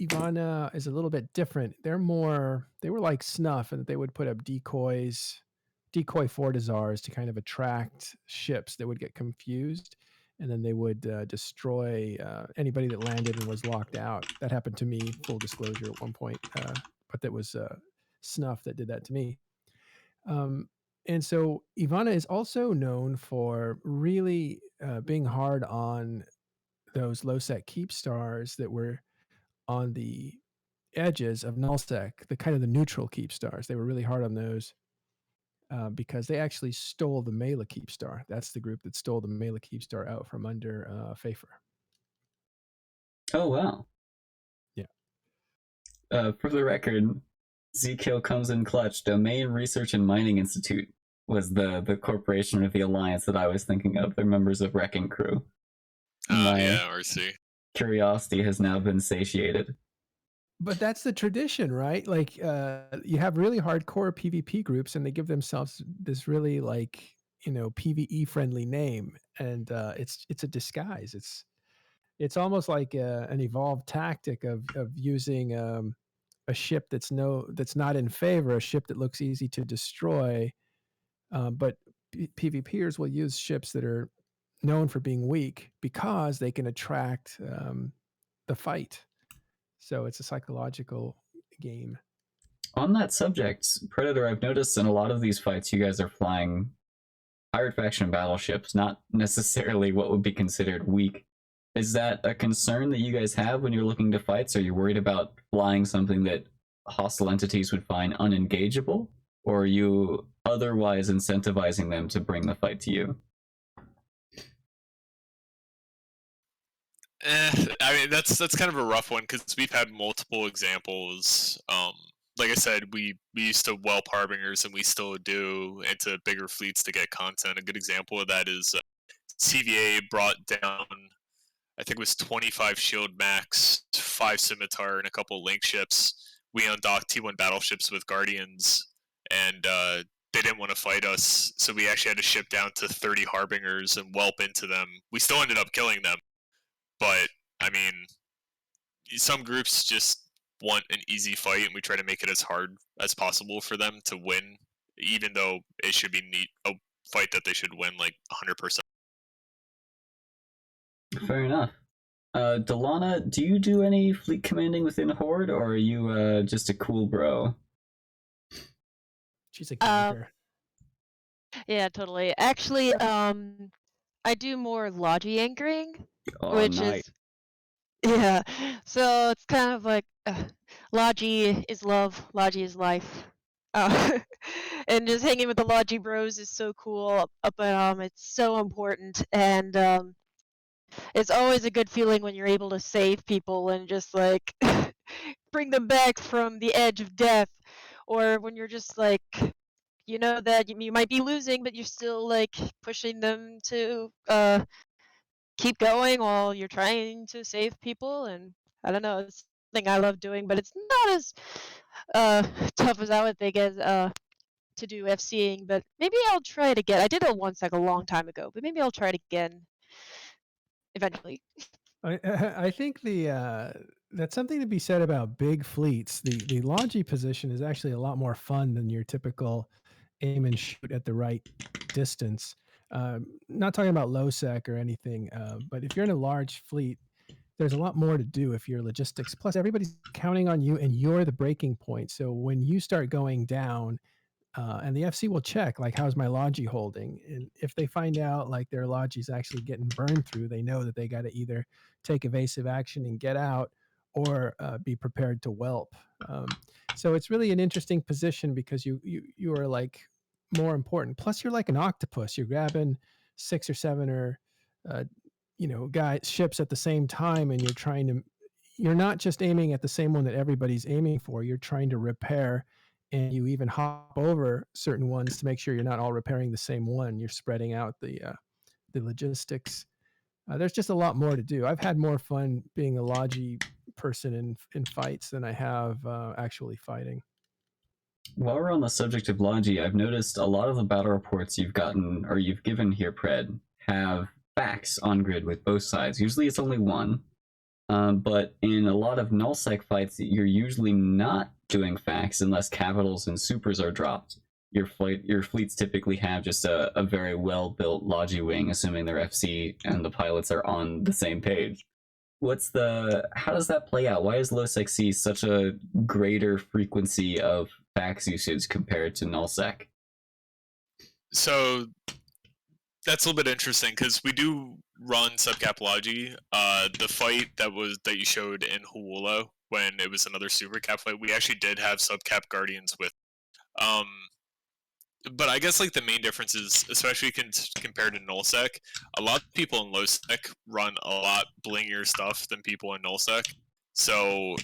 Ivana is a little bit different. They were like Snuff, and they would put up decoy fortizars to kind of attract ships that would get confused, and then they would destroy anybody that landed and was locked out. That happened to me, full disclosure, at one point, but that was Snuff that did that to me. And so Ivana is also known for really being hard on those low-sec keep stars that were on the edges of nullsec, the kind of the neutral keep stars. They were really hard on those because they actually stole the Mela keep star. That's the group that stole the Mela keep star out from under Pfeiffer. Oh, wow. Yeah. For the record, ZKill comes in clutch. Domain Research and Mining Institute was the corporation or the alliance that I was thinking of. They're members of Wrecking Crew. Yeah, RC. Curiosity has now been satiated. But that's the tradition, right? Like you have really hardcore PvP groups, and they give themselves this really like PvE friendly name, and it's a disguise. It's almost like an evolved tactic of using a ship that's not in favor, a ship that looks easy to destroy, but PvPers will use ships that are known for being weak because they can attract the fight. So it's a psychological game. On that subject, Predator, I've noticed in a lot of these fights, you guys are flying pirate faction battleships, not necessarily what would be considered weak. Is that a concern that you guys have when you're looking to fights? Are you worried about flying something that hostile entities would find unengageable? Or are you otherwise incentivizing them to bring the fight to you? I mean, that's kind of a rough one because we've had multiple examples. Like I said, we used to whelp harbingers, and we still do, into bigger fleets to get content. A good example of that is CVA brought down, I think it was 25 Shield Max, 5 Scimitar, and a couple Link ships. We undocked T1 battleships with Guardians, and they didn't want to fight us, so we actually had to ship down to 30 harbingers and whelp into them. We still ended up killing them. But, I mean, some groups just want an easy fight, and we try to make it as hard as possible for them to win, even though it should be a fight that they should win, like, 100%. Fair enough. Delana, do you do any fleet commanding within Horde, or are you just a cool bro? She's a gamer. Yeah, totally. Actually, I do more Logi anchoring, which nice. is yeah. So it's kind of like Logi is love, Logi is life. And just hanging with the Logi bros is so cool. But it's so important, and it's always a good feeling when you're able to save people and just like bring them back from the edge of death, or when you're just like, you know that you might be losing, but you're still like pushing them to keep going while you're trying to save people. And I don't know, it's something I love doing, but it's not as tough as I would think as to do FCing. But maybe I'll try it again. I did it once like a long time ago, but maybe I'll try it again eventually. I think that's something to be said about big fleets. The Logi position is actually a lot more fun than your typical aim and shoot at the right distance. Not talking about low sec or anything, but if you're in a large fleet, there's a lot more to do if you're logistics. Plus, everybody's counting on you, and you're the breaking point. So when you start going down, and the FC will check, like, how's my Logi holding? And if they find out like their Logi's actually getting burned through, they know that they got to either take evasive action and get out, or be prepared to whelp. So it's really an interesting position because you are like more important. Plus, you're like an octopus. You're grabbing 6 or 7 or ships at the same time, and you're trying to you're not just aiming at the same one that everybody's aiming for. You're trying to repair, and you even hop over certain ones to make sure you're not all repairing the same one. You're spreading out the logistics. There's just a lot more to do. I've had more fun being a Logi person in fights than I have actually fighting. While we're on the subject of Logi, I've noticed a lot of the battle reports you've gotten or you've given here, Pred, have facts on grid with both sides. Usually it's only one, but in a lot of nullsec fights, you're usually not doing facts unless capitals and supers are dropped. Your fleets typically have just a very well-built Logi wing, assuming their FC and the pilots are on the same page. How does that play out? Why is LowSec see such a greater frequency of fax usage compared to nullsec? So that's a little bit interesting because we do run subcap Logi. The fight that you showed in Hawula when it was another super cap fight, we actually did have subcap Guardians with. But I guess like the main difference is, especially compared to nullsec, a lot of people in lowsec run a lot blingier stuff than people in nullsec. So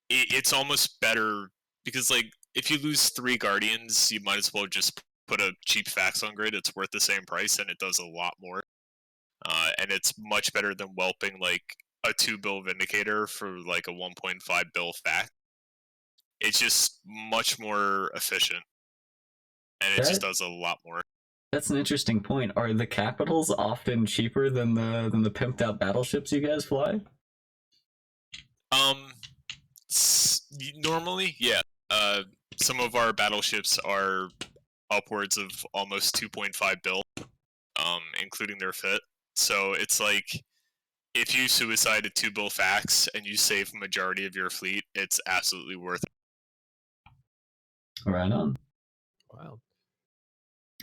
it's almost better because like if you lose 3 Guardians, you might as well just put a cheap fax on grid. It's worth the same price and it does a lot more. And it's much better than whelping like a 2 bill Vindicator for like a 1.5 bill fax. It's just much more efficient. And it just does a lot more. That's an interesting point. Are the capitals often cheaper than the pimped out battleships you guys fly? Normally, yeah. Some of our battleships are upwards of almost 2.5 bill, including their fit. So it's like if you suicide a 2 bill fax and you save a majority of your fleet, it's absolutely worth it. Right on. Wow.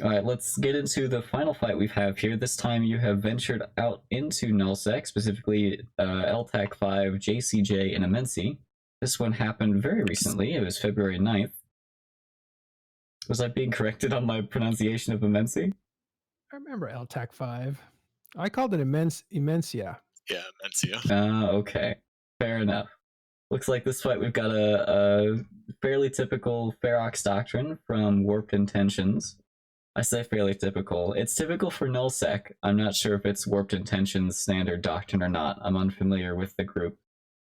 All right, let's get into the final fight we have here. This time you have ventured out into nullsec, specifically LTAC 5, JCJ, and Amensi. This one happened very recently. It was February 9th. Was I being corrected on my pronunciation of Amensi? I remember LTAC 5. I called it Immensia. Yeah, Amensia. Okay. Fair enough. Looks like this fight we've got a fairly typical Ferox doctrine from Warped Intentions. I say fairly typical. It's typical for nullsec. I'm not sure if it's Warped Intentions standard doctrine or not. I'm unfamiliar with the group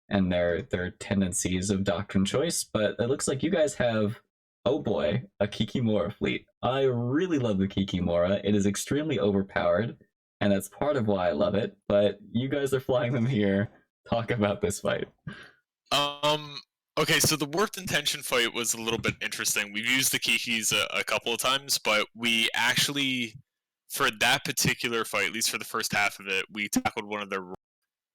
and their tendencies of doctrine choice, but it looks like you guys have, oh boy, a Kikimora fleet. I really love the Kikimora. It is extremely overpowered, and that's part of why I love it, but you guys are flying them here. Talk about this fight. Okay, so the Warped Intention fight was a little bit interesting. We've used the Kikis a couple of times, but we actually, for that particular fight, at least for the first half of it, we tackled one of their,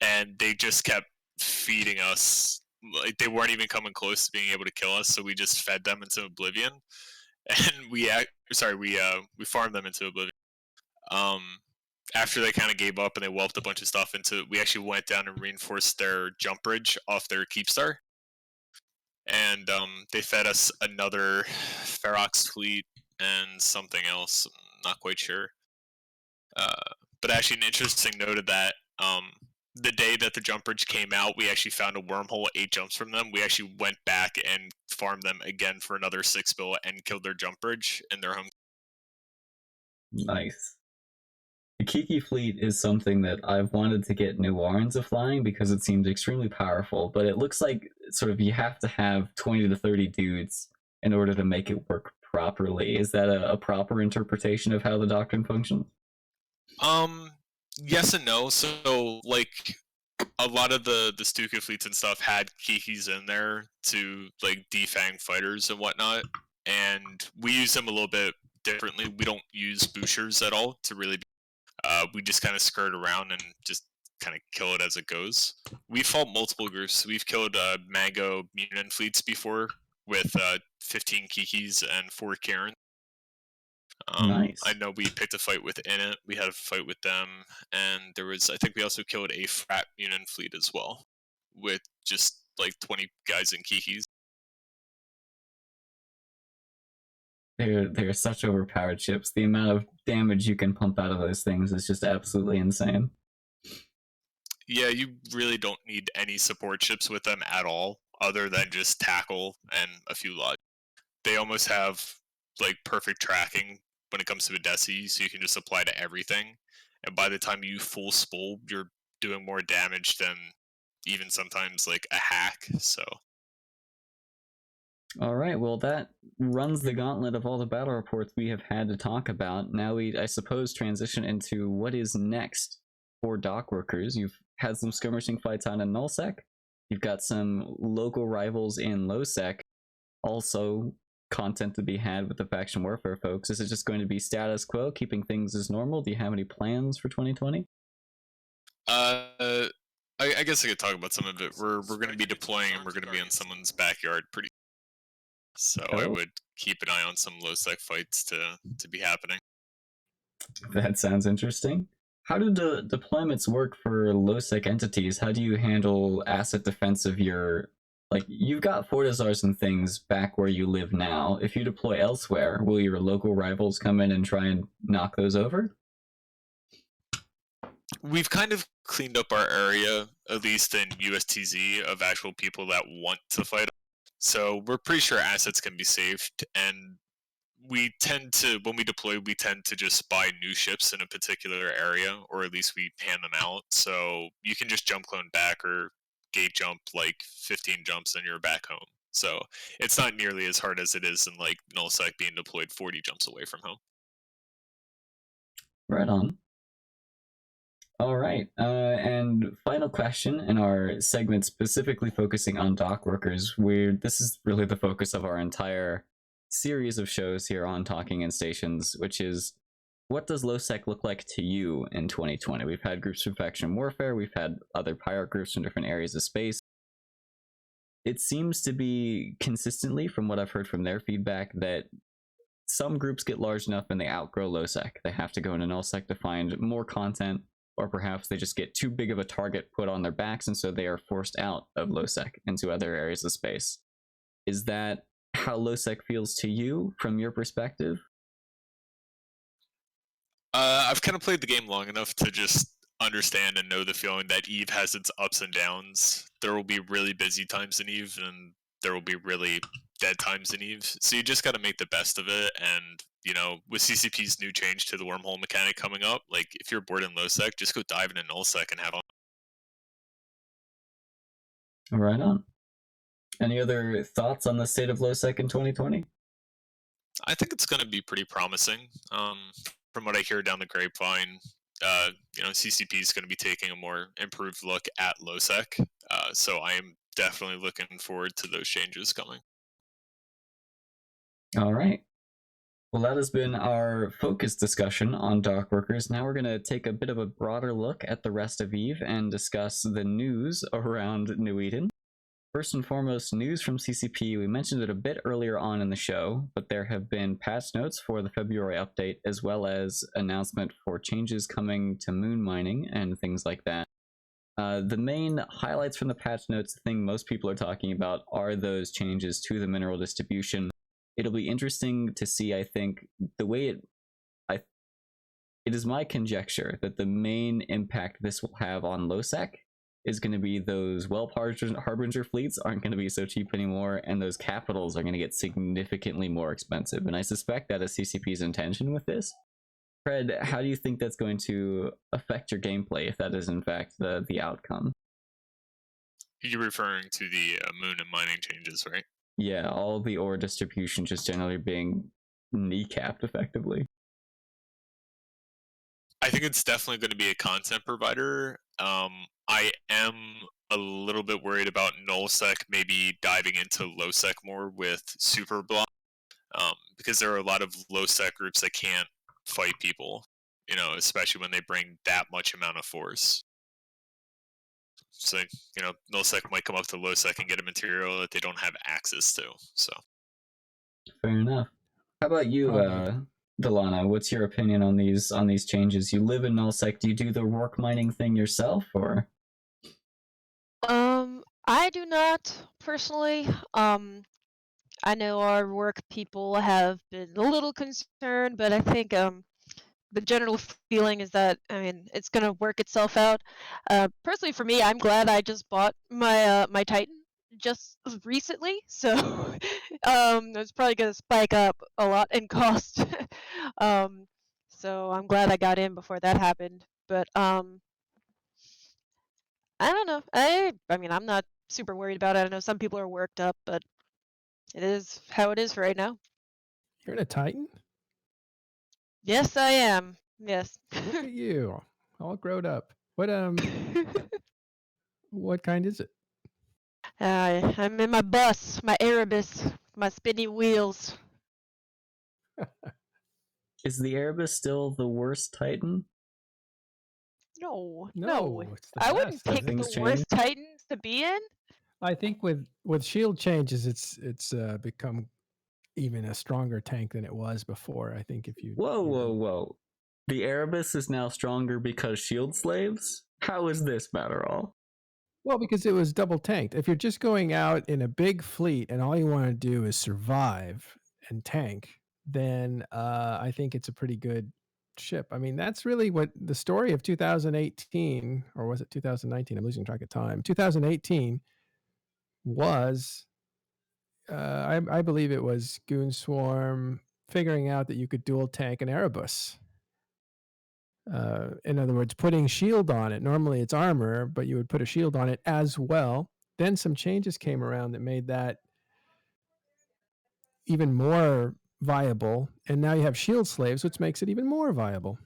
and they just kept feeding us. Like they weren't even coming close to being able to kill us, so we just fed them into oblivion, and we farmed them into oblivion. After they kind of gave up and they whelped a bunch of stuff into, we actually went down and reinforced their jump bridge off their Keepstar. And they fed us another Ferox fleet and something else. I'm not quite sure. But actually, an interesting note of that, the day that the jump bridge came out, we actually found a wormhole 8 jumps from them. We actually went back and farmed them again for another 6 bill and killed their jump bridge in their home. Nice. The Kiki fleet is something that I've wanted to get Noir into flying because it seems extremely powerful, but it looks like sort of you have to have 20 to 30 dudes in order to make it work properly. Is that a proper interpretation of how the doctrine functions? Yes and no. So, like, a lot of the Stuka fleets and stuff had Kikis in there to, like, defang fighters and whatnot, and we use them a little bit differently. We don't use Bouchers at all to really we just kind of skirt around and just kind of kill it as it goes. We've fought multiple groups. We've killed Mango Munin fleets before with 15 Kikis and 4 Karen. Nice. I know we picked a fight with Init. We had a fight with them, and there was, I think we also killed a Frat Munin fleet as well, with just like 20 guys in Kikis. They're such overpowered ships. The amount of damage you can pump out of those things is just absolutely insane. Yeah, you really don't need any support ships with them at all, other than just tackle and a few lot. They almost have like perfect tracking when it comes to Odessi, so you can just apply to everything. And by the time you full spool, you're doing more damage than even sometimes like a hack. So All right, well, that runs the gauntlet of all the battle reports we have had to talk about. Now we, I suppose, transition into what is next for Dockworkers. You've had some skirmishing fights out in Nullsec. You've got some local rivals in Lowsec. Also, content to be had with the faction warfare folks. Is it just going to be status quo, keeping things as normal? Do you have any plans for 2020? I guess I could talk about some of it. We're going to be deploying and we're going to be in someone's backyard pretty. So I Oh. would keep an eye on some low sec fights to be happening. That sounds interesting. How do the deployments work for low-sec entities? How do you handle asset defense of your... Like, you've got Fortizars and things back where you live now. If you deploy elsewhere, will your local rivals come in and try and knock those over? We've kind of cleaned up our area, at least in USTZ, of actual people that want to fight. So we're pretty sure assets can be saved, and we tend to, when we deploy, we tend to just buy new ships in a particular area, or at least we hand them out. So you can just jump clone back or gate jump like 15 jumps and you're back home. So it's not nearly as hard as it is in like Nullsec being deployed 40 jumps away from home. Right on. All right, and final question in our segment specifically focusing on dock workers. This is really the focus of our entire series of shows here on Talking in Stations, which is, what does Lowsec look like to you in 2020? We've had groups from Faction Warfare, we've had other pirate groups from different areas of space. It seems to be consistently, from what I've heard from their feedback, that some groups get large enough and they outgrow Lowsec. They have to go into Nullsec to find more content, or perhaps they just get too big of a target put on their backs, and so they are forced out of Lowsec into other areas of space. Is that how Lowsec feels to you from your perspective? I've kind of played the game long enough to just understand and know the feeling that EVE has its ups and downs. There will be really busy times in EVE, and there will be really dead times in EVE. So you just got to make the best of it. And you know, with CCP's new change to the wormhole mechanic coming up, like if you're bored in Lowsec, just go dive into Nullsec and have on. Right on. Any other thoughts on the state of Lowsec in 2020? I think it's going to be pretty promising. From what I hear down the grapevine, you know, CCP is going to be taking a more improved look at Lowsec. So I am definitely looking forward to those changes coming. All right. Well, that has been our focus discussion on dock workers. Now we're going to take a bit of a broader look at the rest of EVE and discuss the news around New Eden. First and foremost, news from CCP. We mentioned it a bit earlier on in the show, but there have been patch notes for the February update, as well as announcement for changes coming to moon mining and things like that. The main highlights from the patch notes, the thing most people are talking about, are those changes to the mineral distribution. It'll be interesting to see, I think, the way it is my conjecture that the main impact this will have on Lowsec is going to be those Harbinger fleets aren't going to be so cheap anymore, and those capitals are going to get significantly more expensive. And I suspect that is CCP's intention with this. Fred, how do you think that's going to affect your gameplay if that is in fact the outcome? You're referring to the moon and mining changes, right? Yeah, all the ore distribution just generally being kneecapped effectively. I think it's definitely going to be a content provider. I am a little bit worried about Nullsec maybe diving into Lowsec more with Superblock, because there are a lot of Lowsec groups that can't fight people, you know, especially when they bring that much amount of force. So, you know, Nullsec might come up to Lowsec and get a material that they don't have access to. So, fair enough. How about you, Delana? What's your opinion on these changes? You live in Nullsec. Do you do the Rourke mining thing yourself, or? I do not personally. I know our work people have been a little concerned, but I think the general feeling is that, I mean, it's gonna work itself out. Personally, for me, I'm glad I just bought my Titan just recently, so it's probably gonna spike up a lot in cost. um, so I'm glad I got in before that happened. But I don't know. I mean, I'm not super worried about it. I know some people are worked up, but it is how it is for right now. You're in a Titan? Yes, I am. Yes. Look at you, all grown up. What kind is it? I'm in my bus, my Erebus, my spinny wheels. Is the Erebus still the worst Titan? No, No, it's the I wouldn't best. Have pick things the worst changed? Titans to be in. I think with shield changes, it's become even a stronger tank than it was before. I think if you Whoa, you know- whoa, whoa. The Erebus is now stronger because shield slaves? How is this matter all? Well, because it was double tanked. If you're just going out in a big fleet and all you want to do is survive and tank, then I think it's a pretty good ship. I mean, that's really what the story of 2018, or was it 2019? I'm losing track of time. 2018 was, I believe it was Goon Swarm figuring out that you could dual tank an Erebus. In other words, putting shield on it. Normally it's armor, but you would put a shield on it as well. Then some changes came around that made that even more viable. And now you have shield slaves, which makes it even more viable.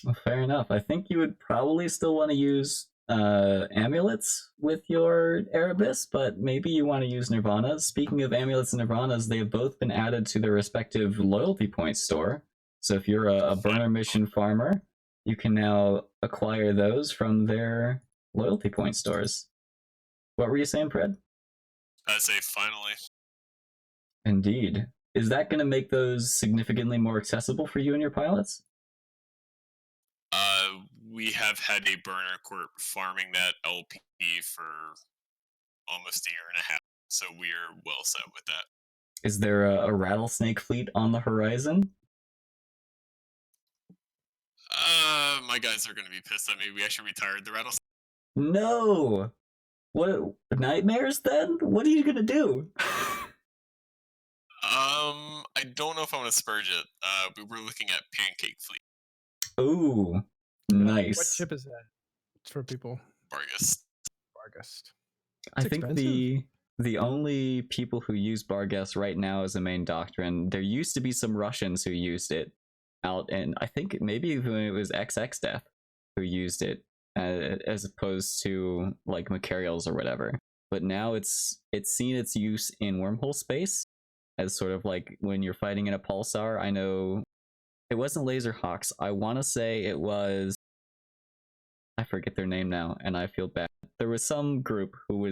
Well, fair enough. I think you would probably still want to use amulets with your Erebus, but maybe you want to use Nirvanas. Speaking of amulets and Nirvanas, they have both been added to their respective loyalty point store. So if you're a burner mission farmer, you can now acquire those from their loyalty point stores. What were you saying, Pred? I say finally. Indeed. Is that going to make those significantly more accessible for you and your pilots? We have had a burner corp farming that LP for almost a year and a half, so we're well set with that. Is there a rattlesnake fleet on the horizon? My guys are going to be pissed at me. We actually retired the rattlesnake. No! What, nightmares then? What are you gonna do? I don't know if I want to spurge it. We were looking at Pancake Fleet. Ooh, What nice. ship is that? It's for people. Bargus. Bargast. I It's think expensive. the only people who use Bargas right now as a main doctrine, there used to be some Russians who used it out, and I think maybe even it was XX Death who used it as opposed to like Macarials or whatever. But now it's seen its use in wormhole space as sort of like when you're fighting in a pulsar. I know it wasn't Laserhawks. I want to say it was, I forget their name now, and I feel bad. There was some group who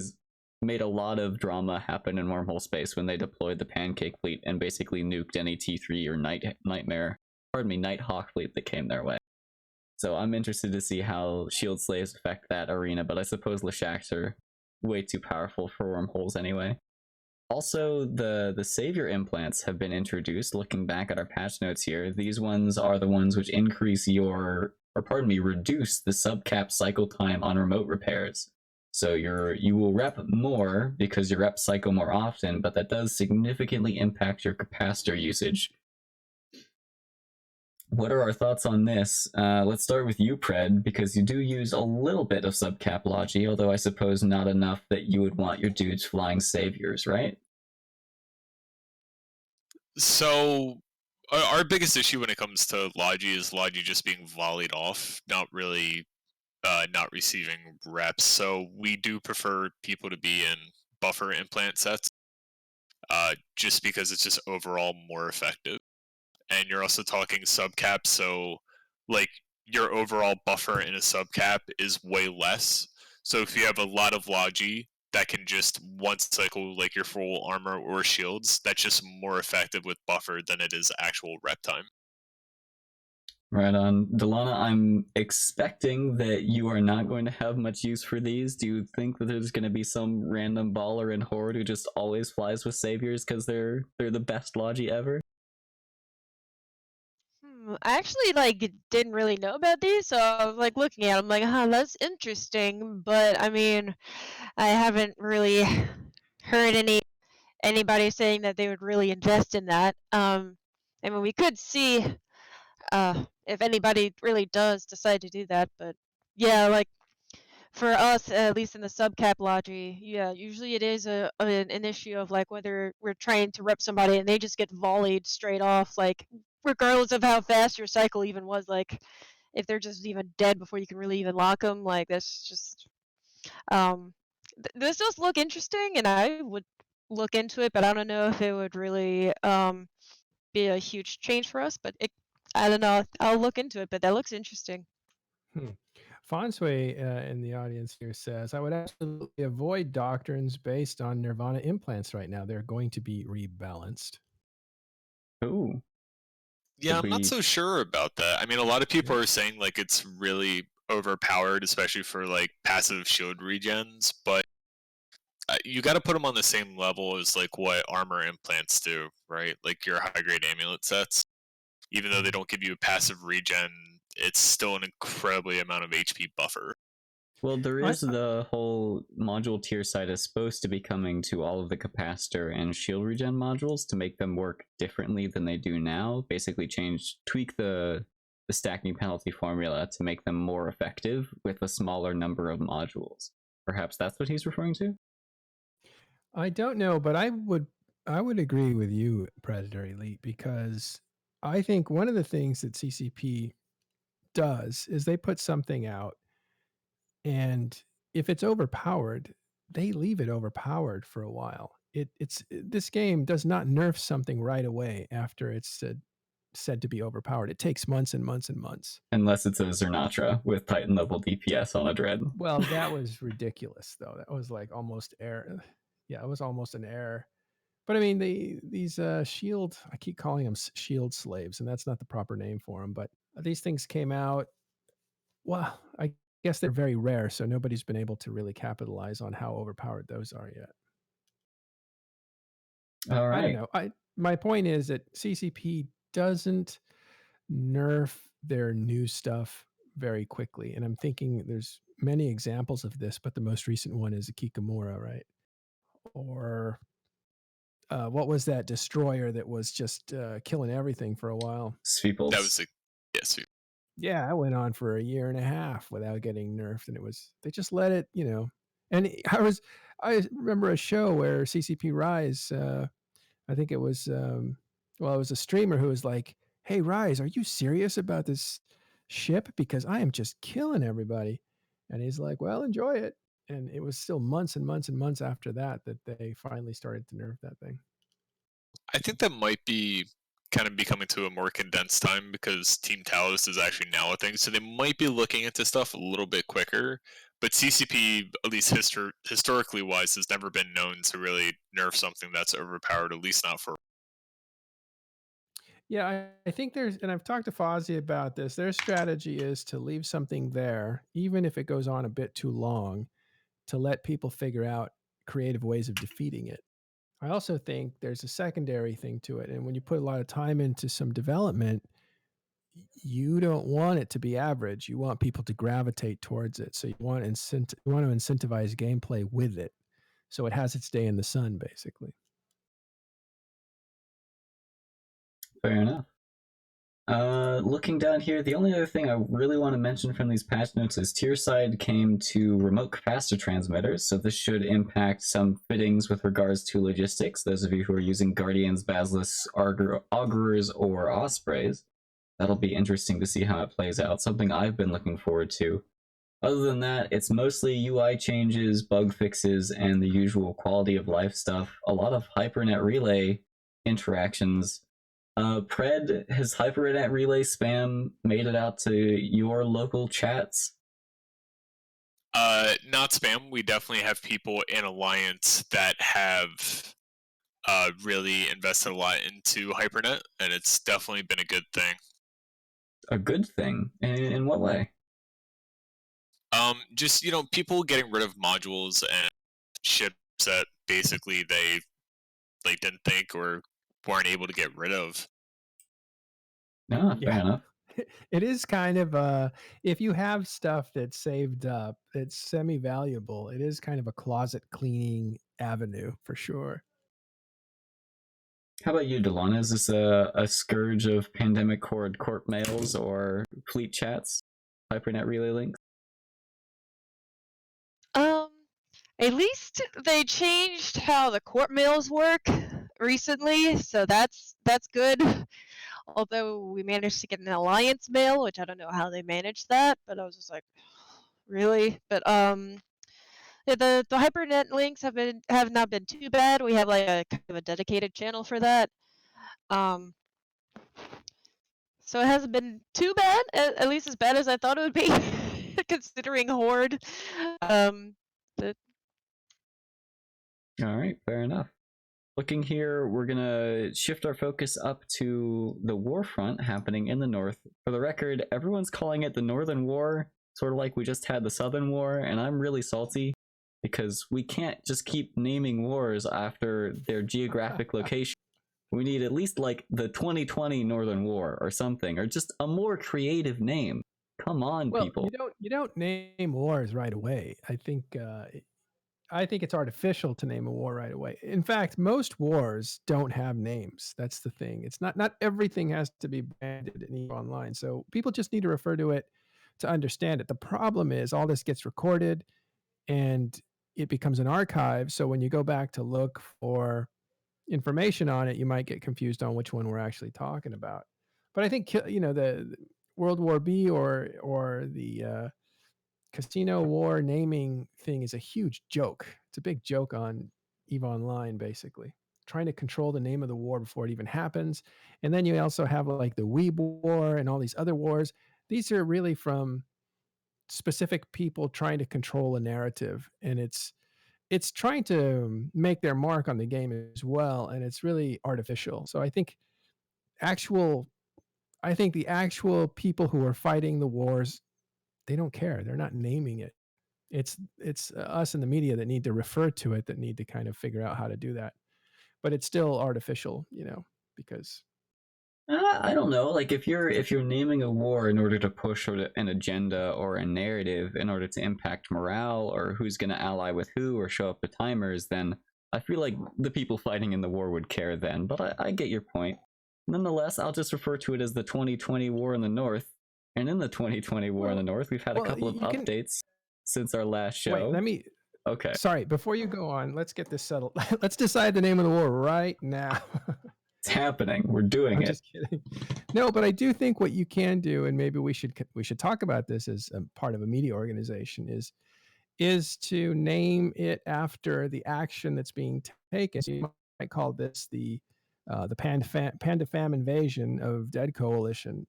made a lot of drama happen in wormhole space when they deployed the Pancake fleet and basically nuked any T3 or Nighthawk fleet that came their way. So I'm interested to see how shield slaves affect that arena, but I suppose Leshaks are way too powerful for wormholes anyway. Also, the savior implants have been introduced. Looking back at our patch notes here, these ones are the ones which increase reduce the subcap cycle time on remote repairs. So you will rep more because you rep cycle more often, but that does significantly impact your capacitor usage. What are our thoughts on this? Let's start with you, Pred, because you do use a little bit of subcap logi, although I suppose not enough that you would want your dudes flying saviors, right? So, our biggest issue when it comes to logi is logi just being volleyed off, not really not receiving reps. So we do prefer people to be in buffer implant sets, just because it's just overall more effective. And you're also talking subcap, so like your overall buffer in a subcap is way less. So if you have a lot of logi that can just one cycle like your full armor or shields, that's just more effective with buffer than it is actual rep time. Right on. Delana, I'm expecting that you are not going to have much use for these. Do you think that there's going to be some random baller in Horde who just always flies with saviors because they're the best logi ever? I actually didn't really know about these, so I was like looking at them like, huh, that's interesting. But I mean, I haven't really heard anybody saying that they would really invest in that. I mean, we could see if anybody really does decide to do that, but yeah, like for us, at least in the subcap lottery, yeah, usually it is an issue of like whether we're trying to rep somebody and they just get volleyed straight off, like regardless of how fast your cycle even was, like if they're just even dead before you can really even lock them, like that's just um, this does look interesting, and I would look into it, but I don't know if it would really be a huge change for us. But I don't know. I'll look into it, but that looks interesting. Fonsway in the audience here says, I would absolutely avoid doctrines based on Nirvana implants right now. They're going to be rebalanced. Ooh. Yeah, Should I'm not we- so sure about that. I mean, a lot of people are saying like it's really overpowered, especially for like passive shield regens, but you got to put them on the same level as like what armor implants do, right? Like your high grade amulet sets. Even though they don't give you a passive regen, it's still an incredibly amount of HP buffer. Well, there I- is the whole module tier side is supposed to be coming to all of the capacitor and shield regen modules to make them work differently than they do now. Basically, tweak the stacking penalty formula to make them more effective with a smaller number of modules. Perhaps that's what he's referring to. I don't know, but I would agree with you, Predator Elite, because I think one of the things that CCP does is they put something out, and if it's overpowered, they leave it overpowered for a while. This game does not nerf something right away after it's said to be overpowered. It takes months and months and months. Unless it's a Zernatra with Titan level DPS on a Dread. Well, that was ridiculous, though. That was like almost error. Yeah, it was almost an error. But I mean, these shield, I keep calling them shield slaves, and that's not the proper name for them. But these things came out. Well, I guess they're very rare, so nobody's been able to really capitalize on how overpowered those are yet. All I right. don't know. My point is that CCP doesn't nerf their new stuff very quickly, and I'm thinking there's many examples of this, but the most recent one is a Kikamura, right? Or what was that destroyer that was just killing everything for a while? Sweeples. That was yes. Yeah, that went on for a year and a half without getting nerfed, and they just let it, And I remember a show where CCP Rise, I think it was, it was a streamer who was like, "Hey Rise, are you serious about this ship? Because I am just killing everybody," and he's like, "Well, enjoy it." And it was still months and months and months after that they finally started to nerf that thing. I think that might be kind of becoming to a more condensed time because Team Talos is actually now a thing, so they might be looking into stuff a little bit quicker. But CCP, at least historically wise, has never been known to really nerf something that's overpowered, at least not for. Yeah, I think and I've talked to Fozzie about this. Their strategy is to leave something there, even if it goes on a bit too long, to let people figure out creative ways of defeating it. I also think there's a secondary thing to it. And when you put a lot of time into some development, you don't want it to be average. You want people to gravitate towards it. So you want to incentivize gameplay with it, so it has its day in the sun, basically. Fair enough. Looking down here, the only other thing I really want to mention from these patch notes is Tierside came to remote capacitor transmitters, so this should impact some fittings with regards to logistics. Those of you who are using Guardians, Basilisks, Augurers, or Ospreys, that'll be interesting to see how it plays out, something I've been looking forward to. Other than that, it's mostly UI changes, bug fixes, and the usual quality of life stuff. A lot of HyperNet Relay interactions. Pred, has HyperNet Relay spam made it out to your local chats? Not spam. We definitely have people in Alliance that have really invested a lot into HyperNet, and it's definitely been a good thing. A good thing? In what way? Just people getting rid of modules and ships that basically they didn't think or weren't able to get rid of. No, fair enough. it is kind of if you have stuff that's saved up, it's semi-valuable. It is kind of a closet cleaning avenue for sure. How about you, Delana? Is this a scourge of pandemic horde corp mails or fleet chats? Hypernet relay links? At least they changed how the court mails work recently, so that's good. Although we managed to get an alliance mail, which I don't know how they managed that, but I was just like, really? But yeah, the hypernet links have not been too bad. We have like a kind of a dedicated channel for that. So it hasn't been too bad, at least as bad as I thought it would be, considering Horde. All right, fair enough. Looking here, we're gonna shift our focus up to the war front happening in the north. For the record, everyone's calling it the Northern War, sort of like we just had the Southern War, and I'm really salty because we can't just keep naming wars after their geographic location. We need at least like the 2020 Northern War or something, or just a more creative name. Come on, Well, people. you don't name wars right away. I think it's artificial to name a war right away. In fact, most wars don't have names. That's the thing. It's not everything has to be branded in EVE Online. So people just need to refer to it to understand it. The problem is all this gets recorded and it becomes an archive. So when you go back to look for information on it, you might get confused on which one we're actually talking about. But I think the World War B or the Casino War naming thing is a huge joke. It's a big joke on EVE Online, basically trying to control the name of the war before it even happens. And then you also have like the Weeb War and all these other wars. These are really from specific people trying to control a narrative, and it's trying to make their mark on the game as well, and it's really artificial. So I think the actual people who are fighting the wars, they don't care. They're not naming it. It's us in the media that need to refer to it, that need to kind of figure out how to do that. But it's still artificial, because I don't know. Like if you're naming a war in order to push an agenda or a narrative in order to impact morale or who's going to ally with who or show up the timers, then I feel like the people fighting in the war would care then. But I get your point. Nonetheless, I'll just refer to it as the 2020 war in the north. And in the 2020 war in the north, we've had a couple of updates since our last show. Wait, let me. Okay. Sorry, before you go on, let's get this settled. Let's decide the name of the war right now. It's happening. We're doing it. Just kidding. No, but I do think what you can do, and maybe we should talk about this as a part of a media organization, is to name it after the action that's being taken. So you might call this the PandaFam invasion of Dead Coalition,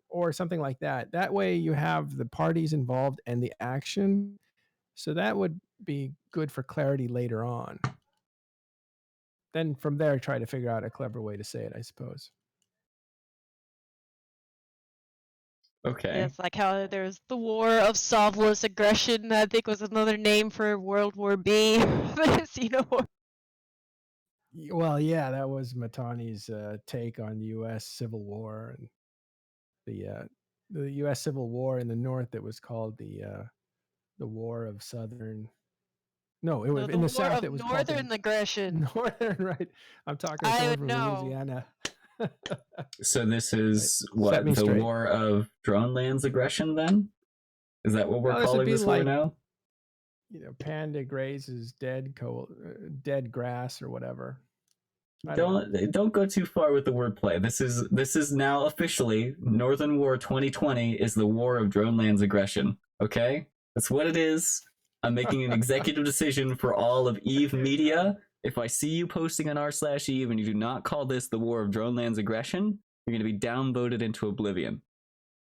or something like that. That way you have the parties involved and the action. So that would be good for clarity later on. Then from there, try to figure out a clever way to say it, I suppose. Okay. Yeah, it's like how there's the War of Solveless Aggression, I think was another name for World War B. The Casino War. Well, yeah, that was Matani's take on the U.S. Civil War, and the U.S. Civil War in the North. It was called the War of Southern. No, it was in the South. It was Northern Aggression. Northern, right? I'm talking to someone from Louisiana. So this is what the War of Dronelands Aggression. Then is that what we're calling this war now? Panda grazes dead grass or whatever. Don't go too far with the wordplay. This is now officially Northern War 2020 is the War of Dronelands Aggression. Okay, that's what it is. I'm making an executive decision for all of EVE Media. If I see you posting on r/EVE and you do not call this the War of Dronelands Aggression, you're going to be downvoted into oblivion.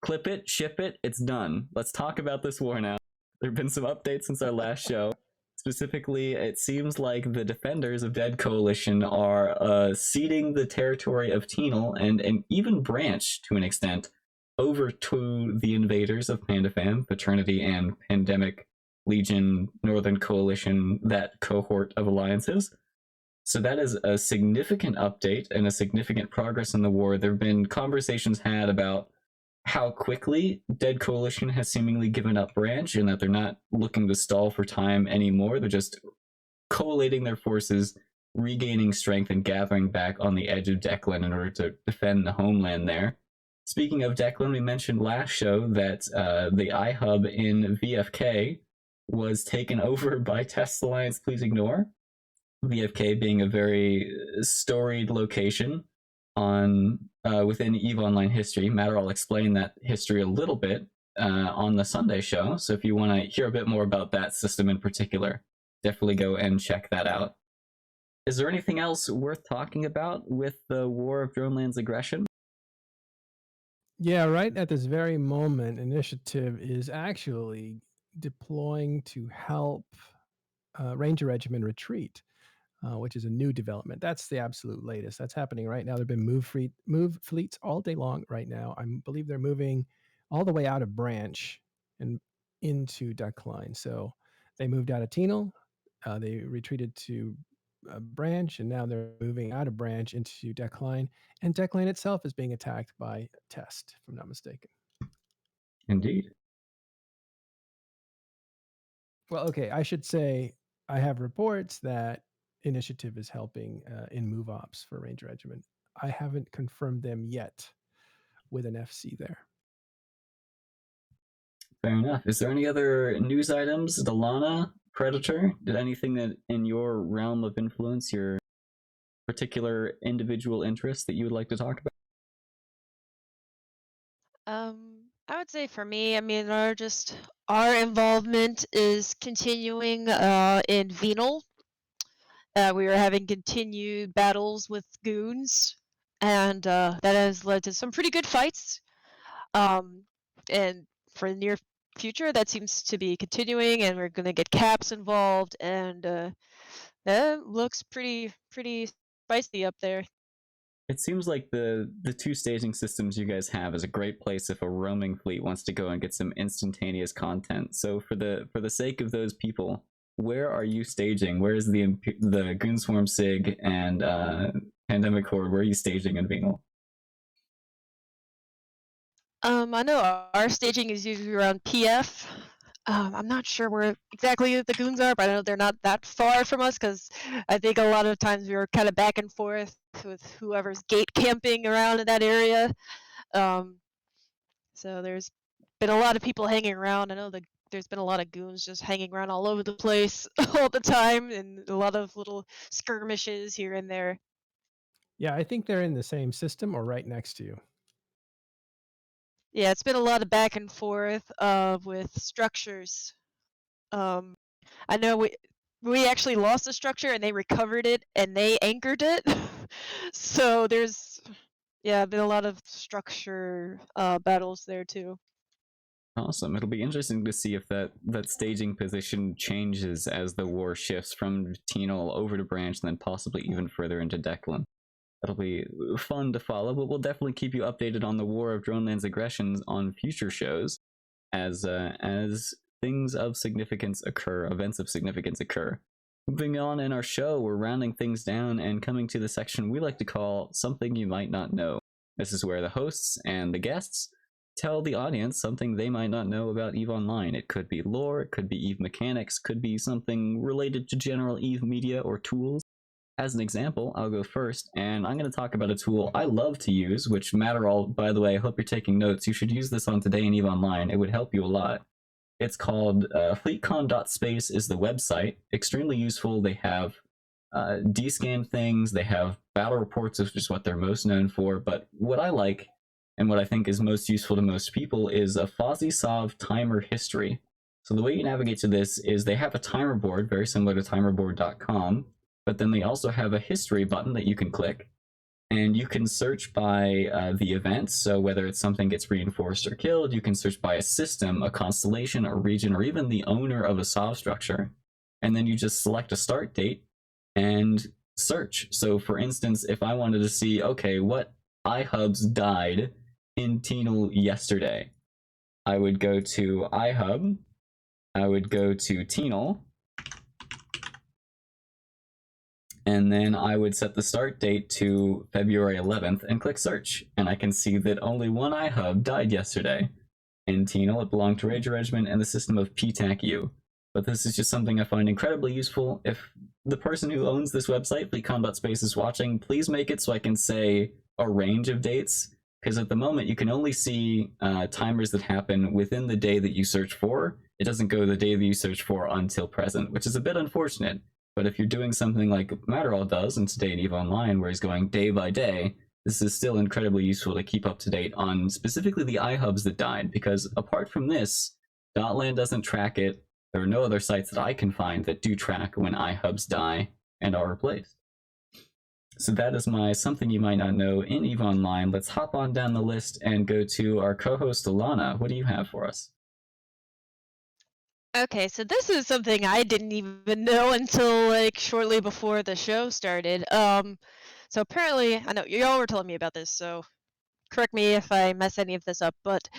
Clip it, ship it, it's done. Let's talk about this war now. There have been some updates since our last show. Specifically, it seems like the defenders of Dead Coalition are ceding the territory of Tenal and an even branch, to an extent, over to the invaders of PandaFam, Paternity, and Pandemic Legion, Northern Coalition, that cohort of alliances. So that is a significant update and a significant progress in the war. There have been conversations had about how quickly Dead Coalition has seemingly given up Branch, and that they're not looking to stall for time anymore. They're just collating their forces, regaining strength, and gathering back on the edge of Declan in order to defend the homeland there. Speaking of Declan, we mentioned last show that the iHub in VFK was taken over by Test Alliance Please Ignore. VFK being a very storied location on within EVE Online history. Matter, I'll explain that history a little bit on the Sunday show. So if you want to hear a bit more about that system in particular, definitely go and check that out. Is there anything else worth talking about with the War of Droneland's aggression? Yeah, right at this very moment, Initiative is actually deploying to help Ranger Regiment retreat, which is a new development. That's the absolute latest. That's happening right now. There have been move fleets all day long right now. I believe they're moving all the way out of Branch and into Decline. So they moved out of Tenal, they retreated to Branch, and now they're moving out of Branch into Decline. And Decline itself is being attacked by Test, if I'm not mistaken. Indeed. Well, okay, I should say I have reports that Initiative is helping in move ops for Ranger Regiment. I haven't confirmed them yet with an FC there. Fair enough. Is there any other news items? Delana, Predator, did anything that in your realm of influence, your particular individual interest that you would like to talk about? I would say for me, I mean, our involvement is continuing in Venal. We are having continued battles with goons, and that has led to some pretty good fights. And for the near future, that seems to be continuing, and we're going to get caps involved, and that looks pretty spicy up there. It seems like the two staging systems you guys have is a great place if a roaming fleet wants to go and get some instantaneous content. So for the sake of those people, where are you staging? Where is the Goonswarm Sig and Pandemic Horde? Where are you staging in Venal? I know our staging is usually around PF. I'm not sure where exactly the goons are, but I know they're not that far from us, because I think a lot of times we were kind of back and forth with whoever's gate camping around in that area. So there's been a lot of people hanging around. I know there's been a lot of goons just hanging around all over the place all the time, and a lot of little skirmishes here and there. Yeah, I think they're in the same system or right next to you. Yeah, it's been a lot of back and forth with structures. I know we actually lost a structure and they recovered it and they anchored it. So there's been a lot of structure battles there too. Awesome. It'll be interesting to see if that staging position changes as the war shifts from Tenal over to Branch and then possibly even further into Declan. That'll be fun to follow, but we'll definitely keep you updated on the War of Droneland's aggressions on future shows as things of significance occur, events of significance occur. Moving on in our show, we're rounding things down and coming to the section we like to call Something You Might Not Know. This is where the hosts and the guests tell the audience something they might not know about EVE Online. It could be lore, it could be EVE mechanics, could be something related to general EVE media or tools. As an example, I'll go first, and I'm going to talk about a tool I love to use, which Matterall, by the way, I hope you're taking notes. You should use this on Today in EVE Online. It would help you a lot. It's called fleetcon.space is the website. Extremely useful. They have descan things. They have battle reports, which is what they're most known for. But what I like, and what I think is most useful to most people, is a FozzieSov timer history. So the way you navigate to this is they have a timer board, very similar to timerboard.com. But then they also have a history button that you can click, and you can search by the events. So whether it's something gets reinforced or killed, you can search by a system, a constellation, a region, or even the owner of a SOV structure. And then you just select a start date and search. So for instance, if I wanted to see, okay, what iHubs died in Tenal yesterday, I would go to iHub, I would go to Tenal, And then I would set the start date to February 11th and click search. And I can see that only one iHub died yesterday. In Tenal, it belonged to Rager Regiment and the system of PTAC-U. But this is just something I find incredibly useful. If the person who owns this website, Fleet Combat Space, is watching, please make it so I can say a range of dates. Because at the moment, you can only see timers that happen within the day that you search for. It doesn't go the day that you search for until present, which is a bit unfortunate. But if you're doing something like Matterall does in Today in EVE Online, where he's going day by day, this is still incredibly useful to keep up to date on specifically the iHubs that died, because apart from this, Dotland doesn't track it. There are no other sites that I can find that do track when iHubs die and are replaced. So that is my something you might not know in EVE Online. Let's hop on down the list and go to our co-host Alana. What do you have for us? Okay, so this is something I didn't even know until like shortly before the show started. So apparently, I know y'all were telling me about this, so correct me if I mess any of this up. But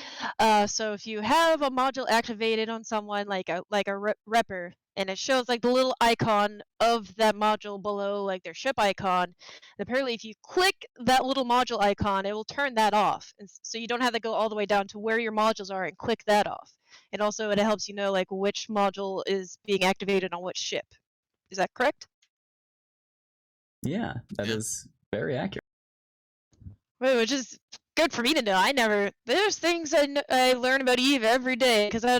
so if you have a module activated on someone like a repper, and it shows like the little icon of that module below like their ship icon, and apparently if you click that little module icon, it will turn that off, and so you don't have to go all the way down to where your modules are and click that off. And also it helps you know like which module is being activated on which ship. Is that correct? Yeah, that is very accurate. Which is good for me to know. There's things I learn about EVE every day, because I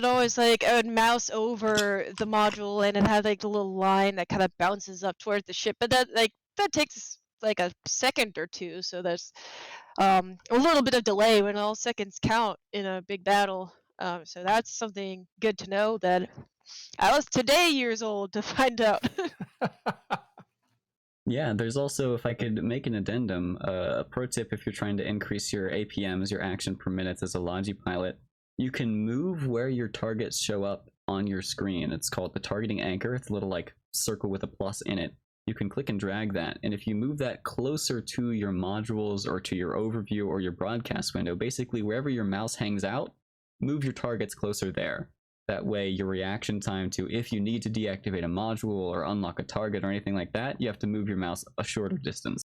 would mouse over the module and it had like the little line that kind of bounces up towards the ship, but that takes like a second or two, so there's a little bit of delay when all seconds count in a big battle. So that's something good to know that I was today years old to find out. Yeah, there's also, if I could make an addendum, a pro tip if you're trying to increase your APMs, your action per minute as a Logi pilot, you can move where your targets show up on your screen. It's called the targeting anchor. It's a little like circle with a plus in it. You can click and drag that, and if you move that closer to your modules or to your overview or your broadcast window, basically wherever your mouse hangs out, move your targets closer there. That way your reaction time to if you need to deactivate a module or unlock a target or anything like that, you have to move your mouse a shorter distance.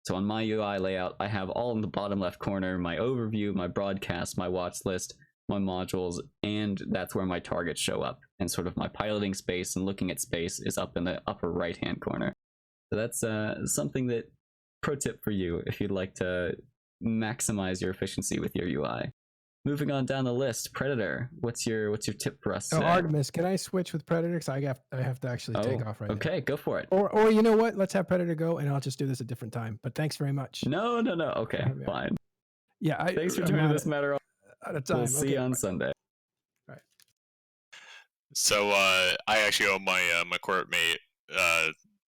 So on my UI layout, I have all in the bottom left corner, my overview, my broadcast, my watch list, my modules, and that's where my targets show up. And sort of my piloting space and looking at space is up in the upper right hand corner. So that's something that, pro tip for you if you'd like to maximize your efficiency with your UI. Moving on down the list, Predator. What's your tip for us today? Artemis, can I switch with Predator? Because I have to actually take off right now. Okay, go for it. Or you know what? Let's have Predator go, and I'll just do this a different time. But thanks very much. No. Okay, fine. Yeah. Thanks for doing this matter. Out of time. We'll see you on Sunday. All right. So I actually owe my court mate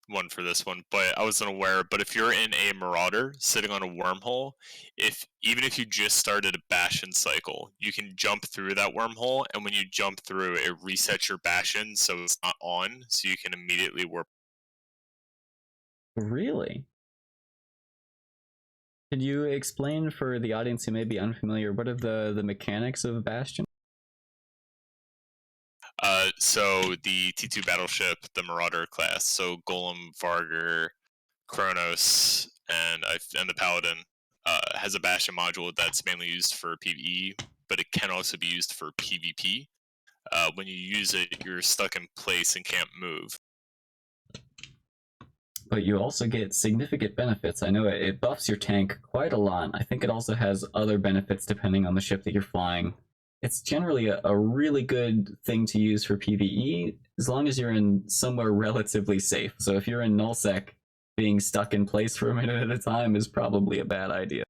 one for this one, but I wasn't aware. But if you're in a Marauder sitting on a wormhole, even if you just started a Bastion cycle, you can jump through that wormhole, and when you jump through, it resets your Bastion so it's not on, so you can immediately warp. Really? Could you explain for the audience who may be unfamiliar, what are the mechanics of Bastion? So the T2 battleship, the Marauder class, so Golem, Vargur, Kronos, and the Paladin has a Bastion module that's mainly used for PvE, but it can also be used for PvP. When you use it, you're stuck in place and can't move. But you also get significant benefits. I know it buffs your tank quite a lot. I think it also has other benefits depending on the ship that you're flying. It's generally a really good thing to use for PvE, as long as you're in somewhere relatively safe. So if you're in nullsec, being stuck in place for a minute at a time is probably a bad idea.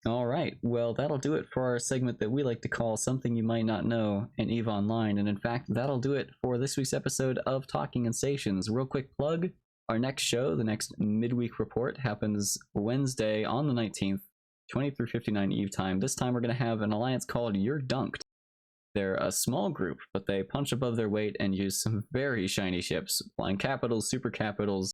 Alright, well that'll do it for our segment that we like to call Something You Might Not Know in EVE Online, and in fact that'll do it for this week's episode of Talking in Stations. Real quick plug, our next show, the next midweek report, happens Wednesday on the 19th, 23:59 EVE time. This time we're going to have an alliance called You're Dunked. They're a small group, but they punch above their weight and use some very shiny ships. Flying Capitals, Super Capitals,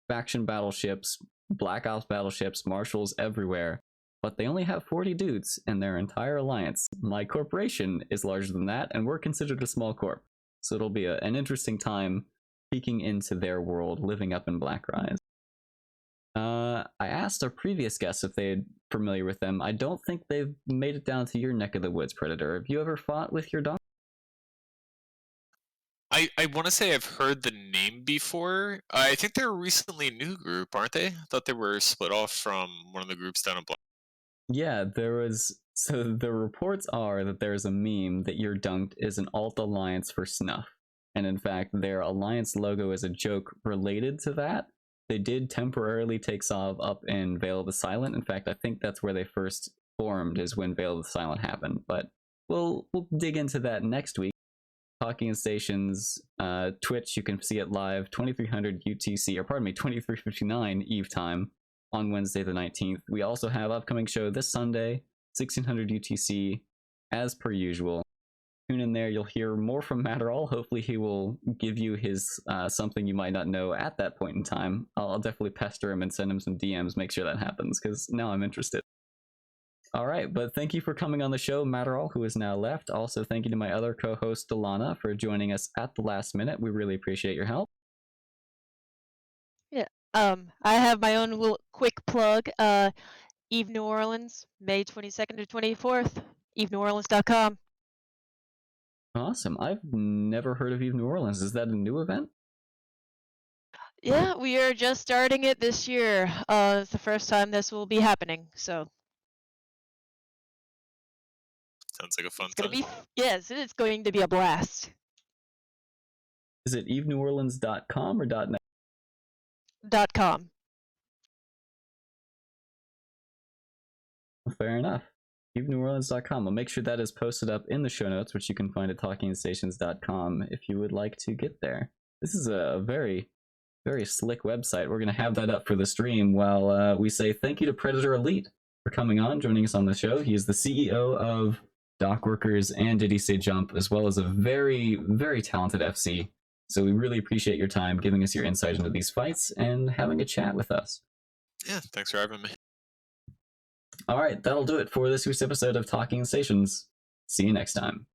faction battleships, Black Ops battleships, Marshals everywhere. But they only have 40 dudes in their entire alliance. My corporation is larger than that, and we're considered a small corp. So it'll be an interesting time peeking into their world, living up in Blackrise. I asked our previous guests if they're familiar with them. I don't think they've made it down to your neck of the woods, Predator. Have you ever fought with your dog? I want to say I've heard the name before. I think they're recently a new group, aren't they? I thought they were split off from one of the groups down in Black. Yeah, there was. So the reports are that there's a meme that Your Dunked is an alt alliance for Snuff. And in fact, their alliance logo is a joke related to that. They did temporarily take Sov up in Veil of the Silent. In fact, I think that's where they first formed, is when Veil of the Silent happened. But we'll dig into that next week. Talking Stations Twitch, you can see it live 2300 UTC, or pardon me, 2359 Eve time on Wednesday the 19th. We also have upcoming show this Sunday, 1600 UTC, as per usual. Tune in there, you'll hear more from Matterall. Hopefully he will give you his something you might not know at that point in time. I'll definitely pester him and send him some DMs, make sure that happens, because now I'm interested. All right, but thank you for coming on the show, Matterall, who is now left. Also, thank you to my other co-host, Delana, for joining us at the last minute. We really appreciate your help. Yeah. I have my own little quick plug. Eve New Orleans, May 22nd to 24th. EveNewOrleans.com. Awesome. I've never heard of Eve New Orleans. Is that a new event? Yeah, we are just starting it this year. It's the first time this will be happening, so Sounds like a fun it's gonna time. be yes, it's going to be a blast. Is it eveneworleans.com or .net? .com. Fair enough. eveneworleans.com. I'll make sure that is posted up in the show notes, which you can find at talkingstations.com if you would like to get there. This is a very, very slick website. We're going to have that up for the stream while we say thank you to Predator Elite for coming on, joining us on the show. He is the CEO of Dockworkers and Did He Say Jump, as well as a very, very talented FC. So we really appreciate your time, giving us your insight into these fights and having a chat with us. Yeah, thanks for having me. All right, that'll do it for this week's episode of Talking Stations. See you next time.